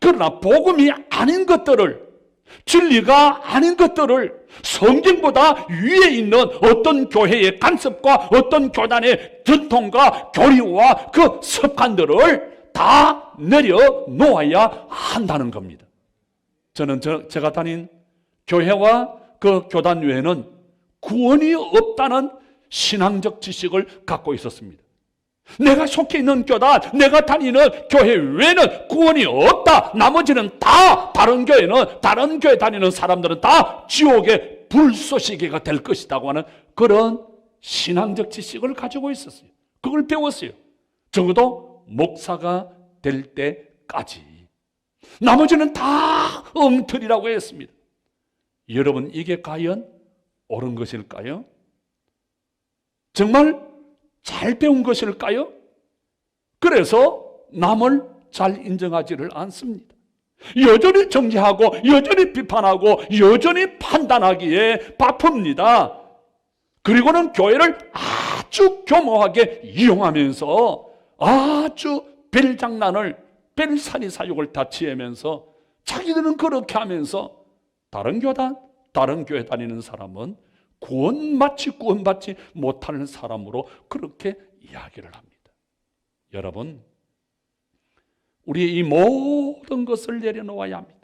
그러나 복음이 아닌 것들을, 진리가 아닌 것들을, 성경보다 위에 있는 어떤 교회의 간섭과 어떤 교단의 전통과 교리와 그 습관들을 다 내려놓아야 한다는 겁니다. 저는 제가 다닌 교회와 그 교단 외에는 구원이 없다는 신앙적 지식을 갖고 있었습니다. 내가 속해 있는 교단, 내가 다니는 교회 외에는 구원이 없다. 나머지는 다 다른 교회는, 다른 교회 다니는 사람들은 다 지옥의 불쏘시개가 될 것이라고 하는 그런 신앙적 지식을 가지고 있었어요. 그걸 배웠어요. 적어도 목사가 될 때까지. 나머지는 다 엉터리라고 했습니다. 여러분, 이게 과연 옳은 것일까요? 정말 잘 배운 것일까요? 그래서 남을 잘 인정하지를 않습니다. 여전히 정죄하고 여전히 비판하고 여전히 판단하기에 바쁩니다. 그리고는 교회를 아주 교모하게 이용하면서 아주 벨장난을, 벨사리 사욕을 다 취하면서 자기들은 그렇게 하면서 다른 교단, 다른 교회 다니는 사람은 구원받지 못하는 사람으로 그렇게 이야기를 합니다. 여러분, 우리의 이 모든 것을 내려놓아야 합니다.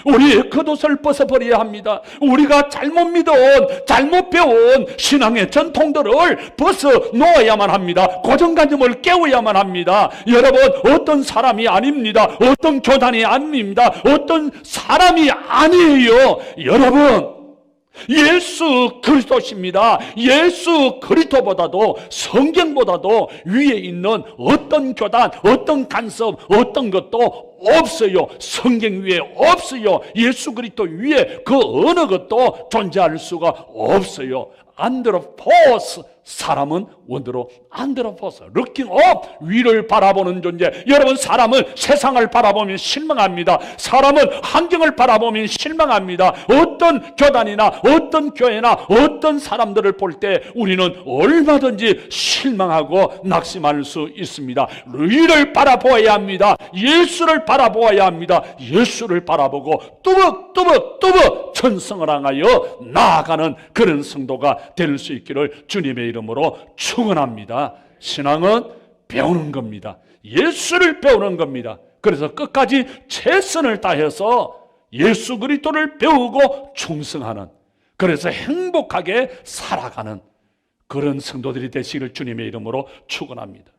우리의 겉옷을 벗어버려야 합니다. 우리가 잘못 믿어온, 잘못 배운 신앙의 전통들을 벗어놓아야만 합니다. 고정관념을 깨워야만 합니다. 여러분, 어떤 사람이 아닙니다. 어떤 교단이 아닙니다. 어떤 사람이 아니에요. 여러분, 예수 그리스도십니다. 예수 그리스도보다도, 성경보다도 위에 있는 어떤 교단, 어떤 간섭, 어떤 것도 없어요. 성경 위에 없어요. 예수 그리스도 위에 그 어느 것도 존재할 수가 없어요. 안드로포스, 사람은 원대로 안드로포스, looking up, 위를 바라보는 존재. 여러분, 사람은 세상을 바라보면 실망합니다. 사람은 환경을 바라보면 실망합니다. 어떤 교단이나 어떤 교회나 어떤 사람들을 볼 때 우리는 얼마든지 실망하고 낙심할 수 있습니다. 위를 바라보아야 합니다. 예수를 바라보아야 합니다. 예수를 바라보고 뚜벅 천성을 향하여 나아가는 그런 성도가 될 수 있기를 주님의 이름으로 축원합니다. 신앙은 배우는 겁니다. 예수를 배우는 겁니다. 그래서 끝까지 최선을 다해서 예수 그리스도를 배우고 충성하는, 그래서 행복하게 살아가는 그런 성도들이 되시기를 주님의 이름으로 축원합니다.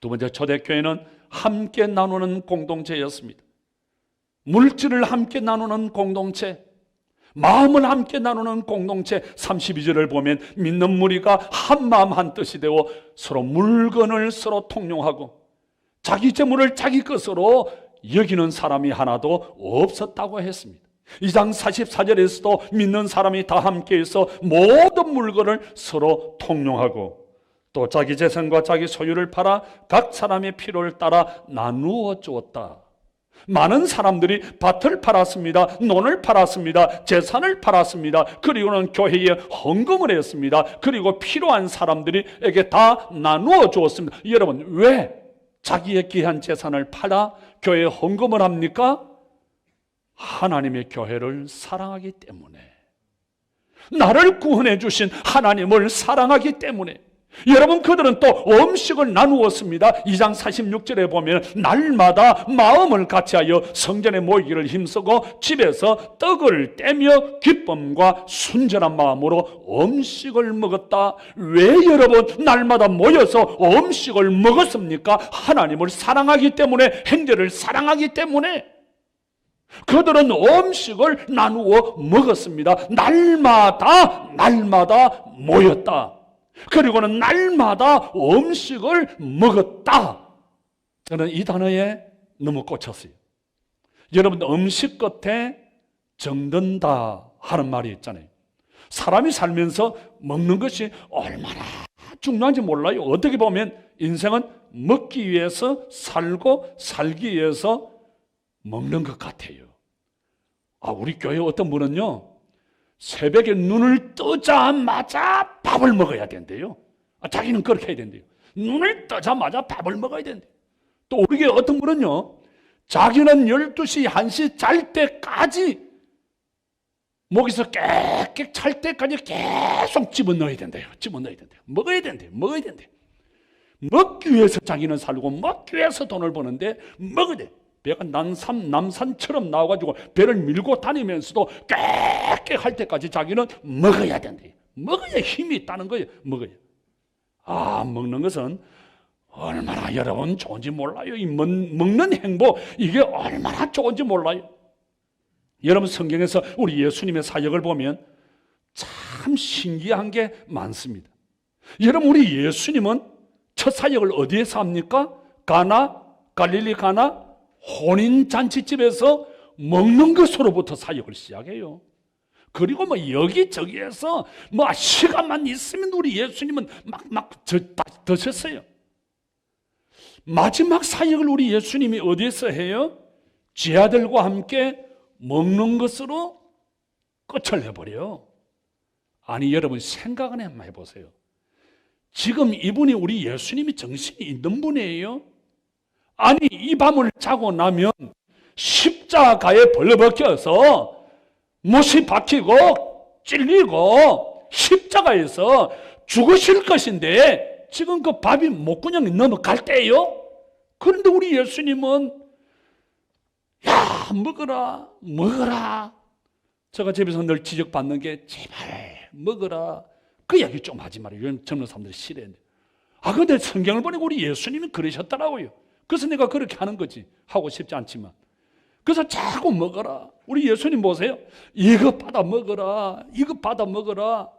두 번째, 초대교회는 함께 나누는 공동체였습니다. 물질을 함께 나누는 공동체, 마음을 함께 나누는 공동체. 32절을 보면 믿는 무리가 한 마음 한 뜻이 되어 서로 물건을 서로 통용하고 자기 재물을 자기 것으로 여기는 사람이 하나도 없었다고 했습니다. 2장 44절에서도 믿는 사람이 다 함께해서 모든 물건을 서로 통용하고 또 자기 재산과 자기 소유를 팔아 각 사람의 필요를 따라 나누어 주었다. 많은 사람들이 밭을 팔았습니다. 논을 팔았습니다. 재산을 팔았습니다. 그리고는 교회에 헌금을 했습니다. 그리고 필요한 사람들에게 다 나누어 주었습니다. 여러분, 왜 자기의 귀한 재산을 팔아 교회에 헌금을 합니까? 하나님의 교회를 사랑하기 때문에, 나를 구원해 주신 하나님을 사랑하기 때문에. 여러분, 그들은 또 음식을 나누었습니다. 2장 46절에 보면 날마다 마음을 같이하여 성전에 모이기를 힘쓰고 집에서 떡을 떼며 기쁨과 순전한 마음으로 음식을 먹었다. 왜 여러분 날마다 모여서 음식을 먹었습니까? 하나님을 사랑하기 때문에, 형제를 사랑하기 때문에. 그들은 음식을 나누어 먹었습니다. 날마다 모였다. 그리고는 날마다 음식을 먹었다. 저는 이 단어에 너무 꽂혔어요. 여러분, 음식 끝에 정든다 하는 말이 있잖아요. 사람이 살면서 먹는 것이 얼마나 중요한지 몰라요. 어떻게 보면 인생은 먹기 위해서 살고 살기 위해서 먹는 것 같아요. 우리 교회 어떤 분은요, 새벽에 눈을 뜨자마자 밥을 먹어야 된대요. 자기는 그렇게 해야 된대요. 눈을 뜨자마자 밥을 먹어야 된대요. 또 우리 교회 어떤 분은요, 자기는 12시, 1시 잘 때까지 목에서 깨끗 찰 때까지 계속 집어넣어야 된대요. 집어넣어야 된대요. 먹어야 된대요. 먹어야 된대요. 먹기 위해서 자기는 살고 먹기 위해서 돈을 버는데 먹어야 돼. 배가 남산처럼 나와가지고 배를 밀고 다니면서도 깨끗할 때까지 자기는 먹어야 된대요. 먹어야 힘이 있다는 거예요. 먹어야. 먹는 것은 얼마나 여러분 좋은지 몰라요. 이 먹는 행복, 이게 얼마나 좋은지 몰라요. 여러분, 성경에서 우리 예수님의 사역을 보면 참 신기한 게 많습니다. 여러분, 우리 예수님은 첫 사역을 어디에서 합니까? 갈릴리 가나 혼인잔치집에서 먹는 것으로부터 사역을 시작해요. 그리고 여기저기에서 시간만 있으면 우리 예수님은 막 드셨어요. 마지막 사역을 우리 예수님이 어디에서 해요? 제자들과 함께 먹는 것으로 끝을 내버려요. 아니, 여러분 생각은 한번 해보세요. 지금 이분이 우리 예수님이 정신이 있는 분이에요? 아니, 이 밤을 자고 나면 십자가에 벌려벗겨서 못이 박히고 찔리고 십자가에서 죽으실 것인데 지금 그 밥이 목구멍에 넘어갈 때예요? 그런데 우리 예수님은 먹어라. 제가 집에서 늘 지적받는 게 제발 먹어라. 그 얘기 좀 하지 말아요. 요즘 젊은 사람들이 싫어해. 근데 성경을 보니까 우리 예수님이 그러셨더라고요. 그래서 내가 그렇게 하는 거지. 하고 싶지 않지만. 그래서 자꾸 먹어라. 우리 예수님 보세요. 이것 받아 먹어라. 이것 받아 먹어라.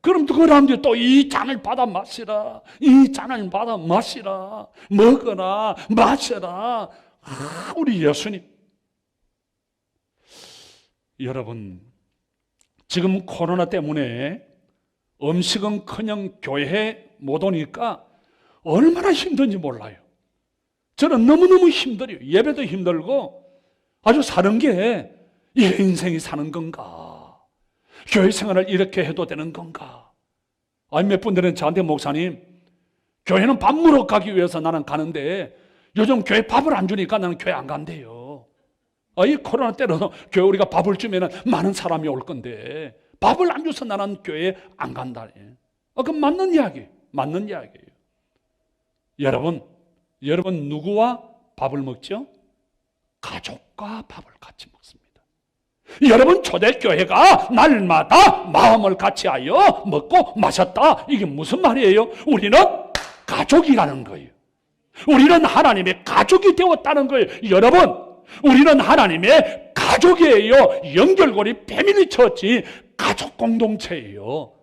그럼 그 사람들이 또 이 잔을 받아 마시라. 이 잔을 받아 마시라. 먹어라. 마셔라. 우리 예수님. 여러분, 지금 코로나 때문에 음식은커녕 교회에 못 오니까 얼마나 힘든지 몰라요. 저는 너무너무 힘들어요. 예배도 힘들고 아주 사는 게 이게 인생이 사는 건가? 교회 생활을 이렇게 해도 되는 건가? 몇 분들은 저한테 목사님, 교회는 밥 먹으러 가기 위해서 나는 가는데 요즘 교회 밥을 안 주니까 나는 교회 안 간대요. 이 코로나 때로 교회 우리가 밥을 주면 많은 사람이 올 건데 밥을 안 줘서 나는 교회에 안 간다. 그건 맞는 이야기예요. 여러분 누구와 밥을 먹죠? 가족과 밥을 같이 먹습니다. 여러분, 초대교회가 날마다 마음을 같이하여 먹고 마셨다. 이게 무슨 말이에요? 우리는 가족이라는 거예요. 우리는 하나님의 가족이 되었다는 거예요. 여러분, 우리는 하나님의 가족이에요. 연결고리 패밀리 처치, 가족 공동체예요.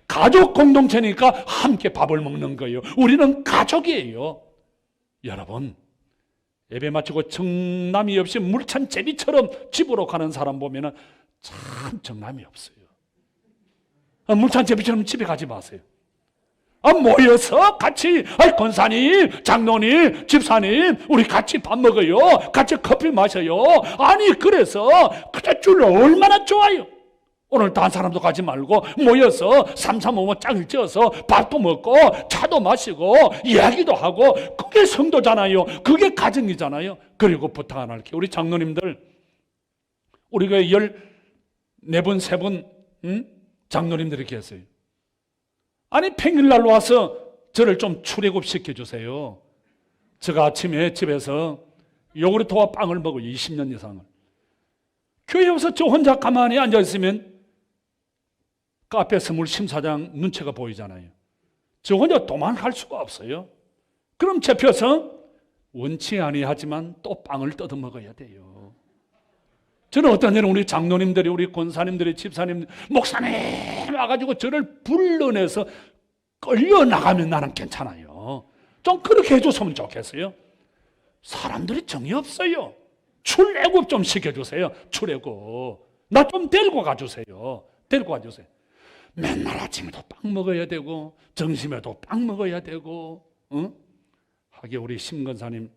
가족 공동체니까 함께 밥을 먹는 거예요. 우리는 가족이에요. 여러분, 예배 마치고 정남이 없이 물찬 제비처럼 집으로 가는 사람 보면 참 정남이 없어요. 물찬 제비처럼 집에 가지 마세요. 모여서 같이 권사님, 장로님, 집사님 우리 같이 밥 먹어요. 같이 커피 마셔요. 그래서 그저 줄로 얼마나 좋아요. 오늘 딴 사람도 가지 말고 모여서 삼삼오오 짝을 지어서 밥도 먹고 차도 마시고 이야기도 하고, 그게 성도잖아요. 그게 가정이잖아요. 그리고 부탁 하나 할게요. 우리 장로님들, 우리 교회 14분, 3분 장로님들이 계세요. 평일날 와서 저를 좀 출애굽 시켜주세요. 제가 아침에 집에서 요구르트와 빵을 먹어요. 20년 이상을. 교회에 와서 저 혼자 가만히 앉아있으면 카페 스물 심사장 눈치가 보이잖아요. 저 혼자 도망갈 수가 없어요. 그럼 잡혀서 원치 아니하지만 또 빵을 뜯어 먹어야 돼요. 저는 어떤 때는 우리 장로님들이, 우리 권사님들이, 집사님들, 목사님 와가지고 저를 불러내서 끌려나가면 나는 괜찮아요. 좀 그렇게 해줬으면 좋겠어요. 사람들이 정이 없어요. 출애굽 좀 시켜주세요. 출애굽. 나 좀 데리고 가주세요. 데리고 가주세요. 맨날 아침에도 빵 먹어야 되고 점심에도 빵 먹어야 되고, 하게 우리 심건사님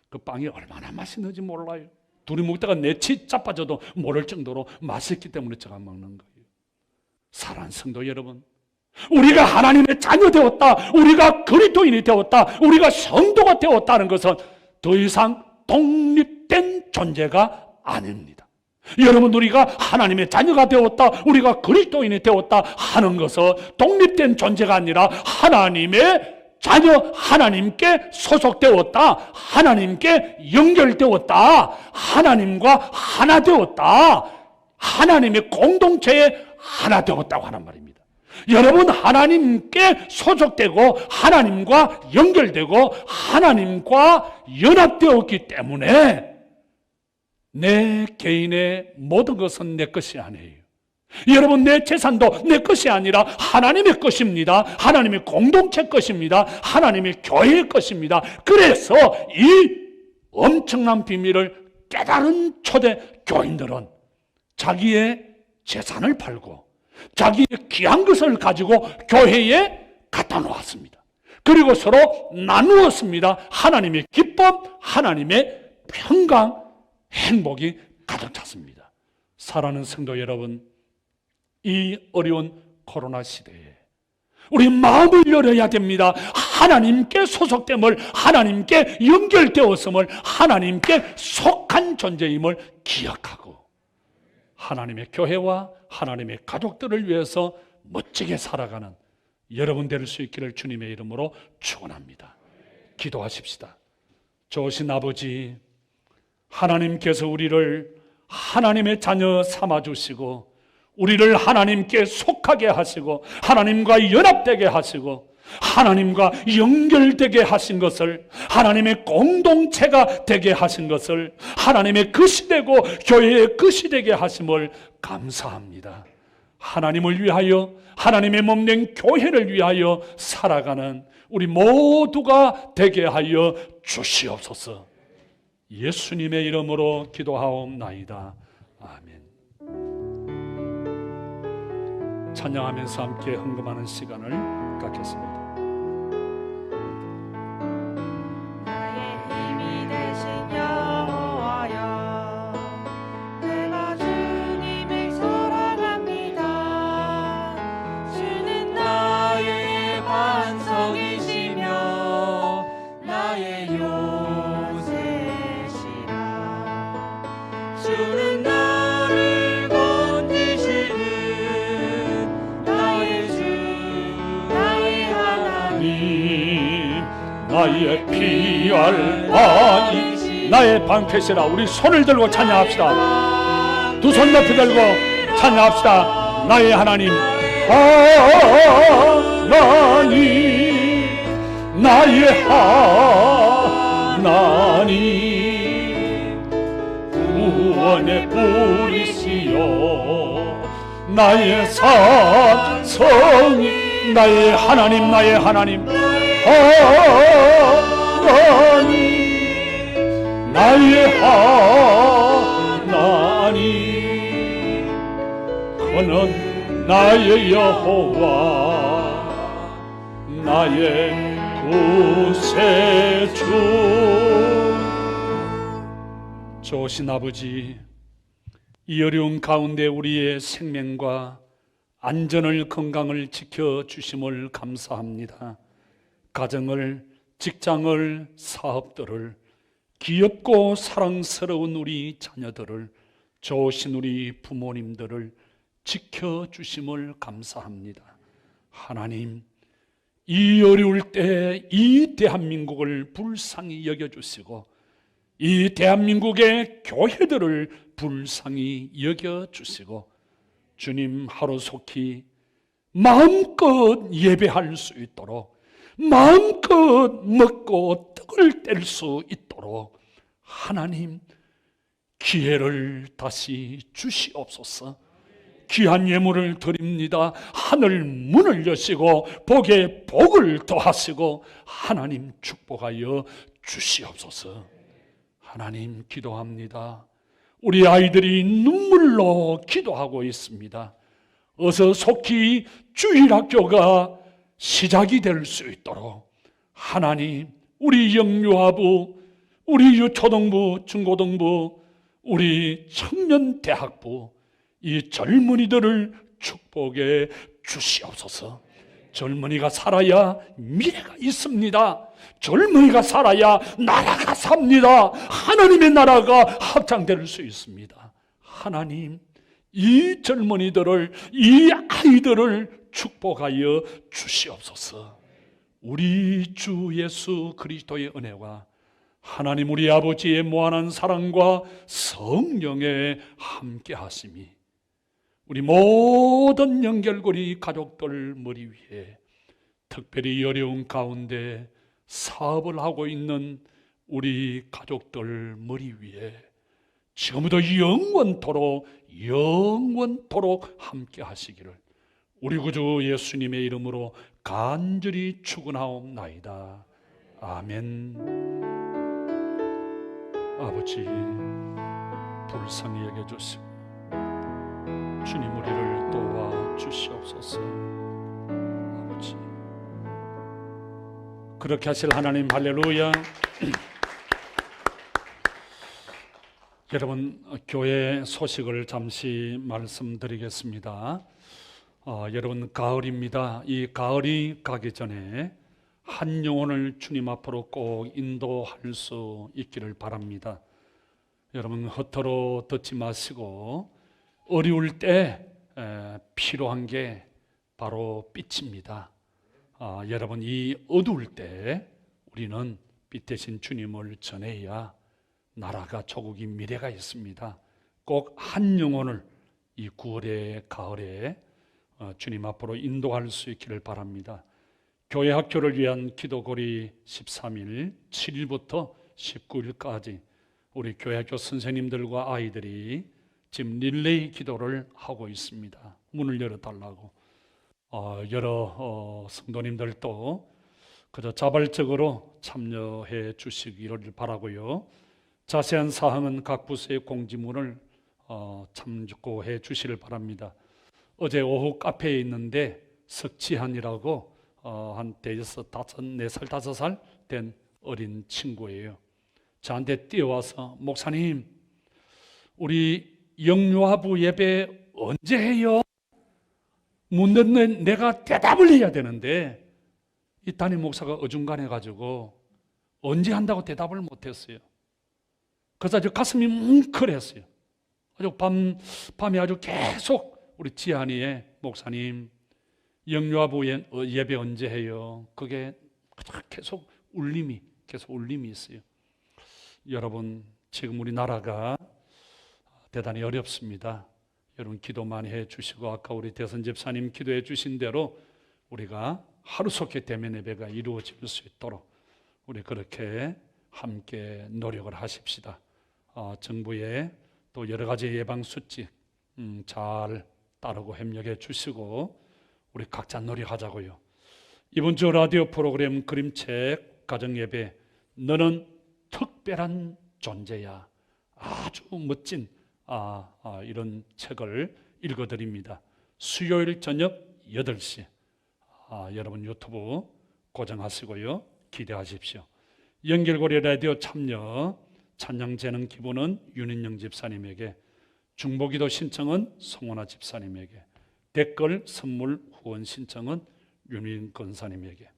그 빵이 얼마나 맛있는지 몰라요. 둘이 먹다가 내치 자빠져도 모를 정도로 맛있기 때문에 제가 먹는 거예요. 사랑하는 성도 여러분, 우리가 하나님의 자녀 되었다, 우리가 그리스도인이 되었다, 우리가 성도가 되었다는 것은 더 이상 독립된 존재가 아닙니다. 여러분, 우리가 하나님의 자녀가 되었다, 우리가 그리스도인이 되었다 하는 것은 독립된 존재가 아니라 하나님의 자녀, 하나님께 소속되었다, 하나님께 연결되었다, 하나님과 하나 되었다, 하나님의 공동체에 하나 되었다고 하는 말입니다. 여러분, 하나님께 소속되고 하나님과 연결되고 하나님과 연합되었기 때문에 내 개인의 모든 것은 내 것이 아니에요. 여러분, 내 재산도 내 것이 아니라 하나님의 것입니다. 하나님의 공동체 것입니다. 하나님의 교회의 것입니다. 그래서 이 엄청난 비밀을 깨달은 초대 교인들은 자기의 재산을 팔고 자기의 귀한 것을 가지고 교회에 갖다 놓았습니다. 그리고 서로 나누었습니다. 하나님의 기쁨, 하나님의 평강, 행복이 가득 찼습니다. 사랑하는 성도 여러분, 이 어려운 코로나 시대에 우리 마음을 열어야 됩니다. 하나님께 소속됨을, 하나님께 연결되었음을, 하나님께 속한 존재임을 기억하고 하나님의 교회와 하나님의 가족들을 위해서 멋지게 살아가는 여러분 될 수 있기를 주님의 이름으로 축원합니다. 기도하십시다. 좋으신 아버지, 하나님께서 우리를 하나님의 자녀 삼아주시고 우리를 하나님께 속하게 하시고 하나님과 연합되게 하시고 하나님과 연결되게 하신 것을, 하나님의 공동체가 되게 하신 것을, 하나님의 것이 되고 교회의 것이 되게 하심을 감사합니다. 하나님을 위하여, 하나님의 몸된 교회를 위하여 살아가는 우리 모두가 되게 하여 주시옵소서. 예수님의 이름으로 기도하옵나이다. 아멘. 찬양하면서 함께 헌금하는 시간을 갖겠습니다. 나의 힘이 되신 여호와여, 내가 주님을 사랑합니다. 주는 나의 반석이시며 나의 요새시라. 주는 나를 건지시는 나의 주, 나의 하나님, 나의 피알바니 나의 방패시라. 우리 손을 들고 찬양합시다. 두 손 높이 들고 찬양합시다. 나의 하나님, 하나님, 나의 하나님, 구원의 뿌리시여 나의 산성이, 나의 하나님, 나의 하나님, 하나님, 나의 하나님, 그는 나의 여호와, 나의 구세주. 좋으신 아버지, 이 어려운 가운데 우리의 생명과 안전을, 건강을 지켜주심을 감사합니다. 가정을, 직장을, 사업들을, 귀엽고 사랑스러운 우리 자녀들을, 좋으신 우리 부모님들을 지켜주심을 감사합니다. 하나님, 이 어려울 때 이 대한민국을 불쌍히 여겨주시고 이 대한민국의 교회들을 불쌍히 여겨주시고 주님, 하루속히 마음껏 예배할 수 있도록, 마음껏 먹고 떡을 뗄 수 있도록 하나님 기회를 다시 주시옵소서. 귀한 예물을 드립니다. 하늘 문을 여시고 복에 복을 더하시고 하나님 축복하여 주시옵소서. 하나님 기도합니다. 우리 아이들이 눈물로 기도하고 있습니다. 어서 속히 주일학교가 시작이 될 수 있도록 하나님, 우리 영유아부, 우리 유초등부, 중고등부, 우리 청년대학부, 이 젊은이들을 축복해 주시옵소서. 젊은이가 살아야 미래가 있습니다. 젊은이가 살아야 나라가 삽니다. 하나님의 나라가 확장될 수 있습니다. 하나님, 이 젊은이들을, 이 아이들을 축복하여 주시옵소서. 우리 주 예수 그리스도의 은혜와 하나님 우리 아버지의 무한한 사랑과 성령의 함께 하심이 우리 모든 연결고리 가족들 머리 위에, 특별히 어려운 가운데 사업을 하고 있는 우리 가족들 머리 위에 지금부터 영원토록 함께 하시기를 우리 구주 예수님의 이름으로 간절히 축원하옵나이다. 아멘. 아버지, 불쌍히 여겨주시고 주님 우리를 도와주시옵소서. 아버지, 그렇게 하실 하나님 할렐루야. 여러분, 교회 소식을 잠시 말씀드리겠습니다. 여러분, 가을입니다. 이 가을이 가기 전에 한 영혼을 주님 앞으로 꼭 인도할 수 있기를 바랍니다. 여러분, 헛터로 듣지 마시고 어려울 때 필요한 게 바로 빛입니다. 여러분, 이 어두울 때 우리는 빛 대신 주님을 전해야 나라가 조국이 미래가 있습니다. 꼭 한 영혼을 이 9월의 가을에 주님 앞으로 인도할 수 있기를 바랍니다. 교회 학교를 위한 기도거리 13일 7일부터 19일까지 우리 교회 학교 선생님들과 아이들이 지금 릴레이 기도를 하고 있습니다. 문을 열어달라고. 여러 성도님들도 그저 자발적으로 참여해 주시기를 바라고요. 자세한 사항은 각 부서의 공지문을 참고해 주시길 바랍니다. 어제 오후 카페에 있는데 석지한이라고 한 대여섯 4살 5살 된 어린 친구예요. 저한테 뛰어와서 목사님, 우리 영유아부 예배 언제 해요? 묻는데 내가 대답을 해야 되는데 이 담임 목사가 어중간해가지고 언제 한다고 대답을 못했어요. 그래서 아주 가슴이 뭉클했어요. 아주 밤에 아주 계속 우리 지한이의 목사님, 영유아부 예배 언제 해요? 그게 계속 울림이 있어요. 여러분, 지금 우리 나라가 대단히 어렵습니다. 여러분 기도 많이 해 주시고 아까 우리 대선 집사님 기도해 주신 대로 우리가 하루속히 대면 예배가 이루어질 수 있도록 우리 그렇게 함께 노력을 하십시다. 정부의 또 여러 가지 예방 수칙 잘 따르고 협력해 주시고 우리 각자 노력하자고요. 이번 주 라디오 프로그램 그림책 가정예배 너는 특별한 존재야, 아주 멋진 이런 책을 읽어드립니다. 수요일 저녁 8시 여러분 유튜브 고정하시고요. 기대하십시오. 연결고리 라디오 참여 찬양 재능 기부는 윤인영 집사님에게, 중보기도 신청은 송원아 집사님에게, 댓글 선물 후원 신청은 윤민 권사님에게.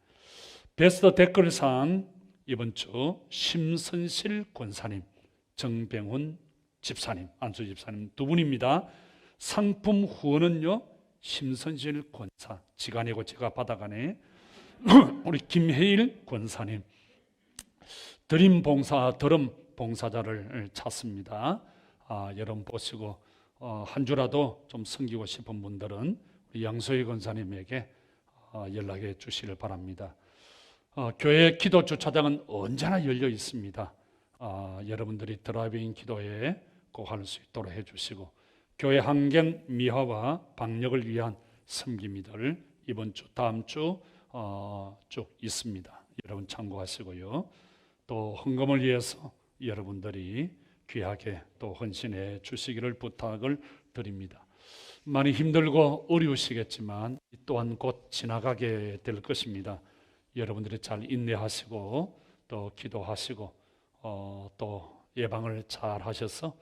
베스트 댓글상 이번 주 심선실 권사님, 정병훈 집사님, 안수 집사님 두 분입니다. 상품 후원은요 심선실 권사, 지간이고 제가 받아가네. 우리 김혜일 권사님, 드림 봉사자를 찾습니다. 여러분 보시고 한 주라도 좀 섬기고 싶은 분들은 우리 양소희 권사님에게 연락해 주시길 바랍니다. 교회 기도 주차장은 언제나 열려 있습니다. 여러분들이 드라이브인 기도에 꼭 할 수 있도록 해주시고, 교회 환경 미화와 방역을 위한 섬김이들 이번 주 다음 주 쭉 있습니다. 여러분 참고하시고요. 또 헌금을 위해서 여러분들이 귀하게 또 헌신해 주시기를 부탁을 드립니다. 많이 힘들고 어려우시겠지만 또한 곧 지나가게 될 것입니다. 여러분들이 잘 인내하시고 또 기도하시고 또 예방을 잘 하셔서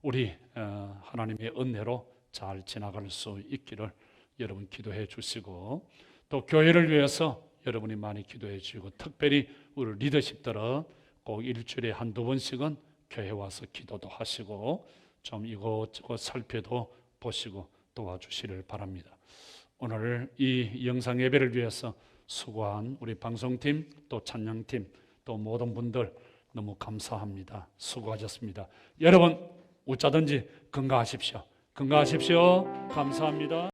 우리 하나님의 은혜로 잘 지나갈 수 있기를 여러분 기도해 주시고, 또 교회를 위해서 여러분이 많이 기도해 주시고, 특별히 우리 리더십들은 꼭 일주일에 한두 번씩은 교회 와서 기도도 하시고 좀 이것저것 살펴도 보시고 도와주시를 바랍니다. 오늘 이 영상 예배를 위해서 수고한 우리 방송팀 또 찬양팀 또 모든 분들 너무 감사합니다. 수고하셨습니다. 여러분 어쩌든지 건강하십시오. 건강하십시오. 감사합니다.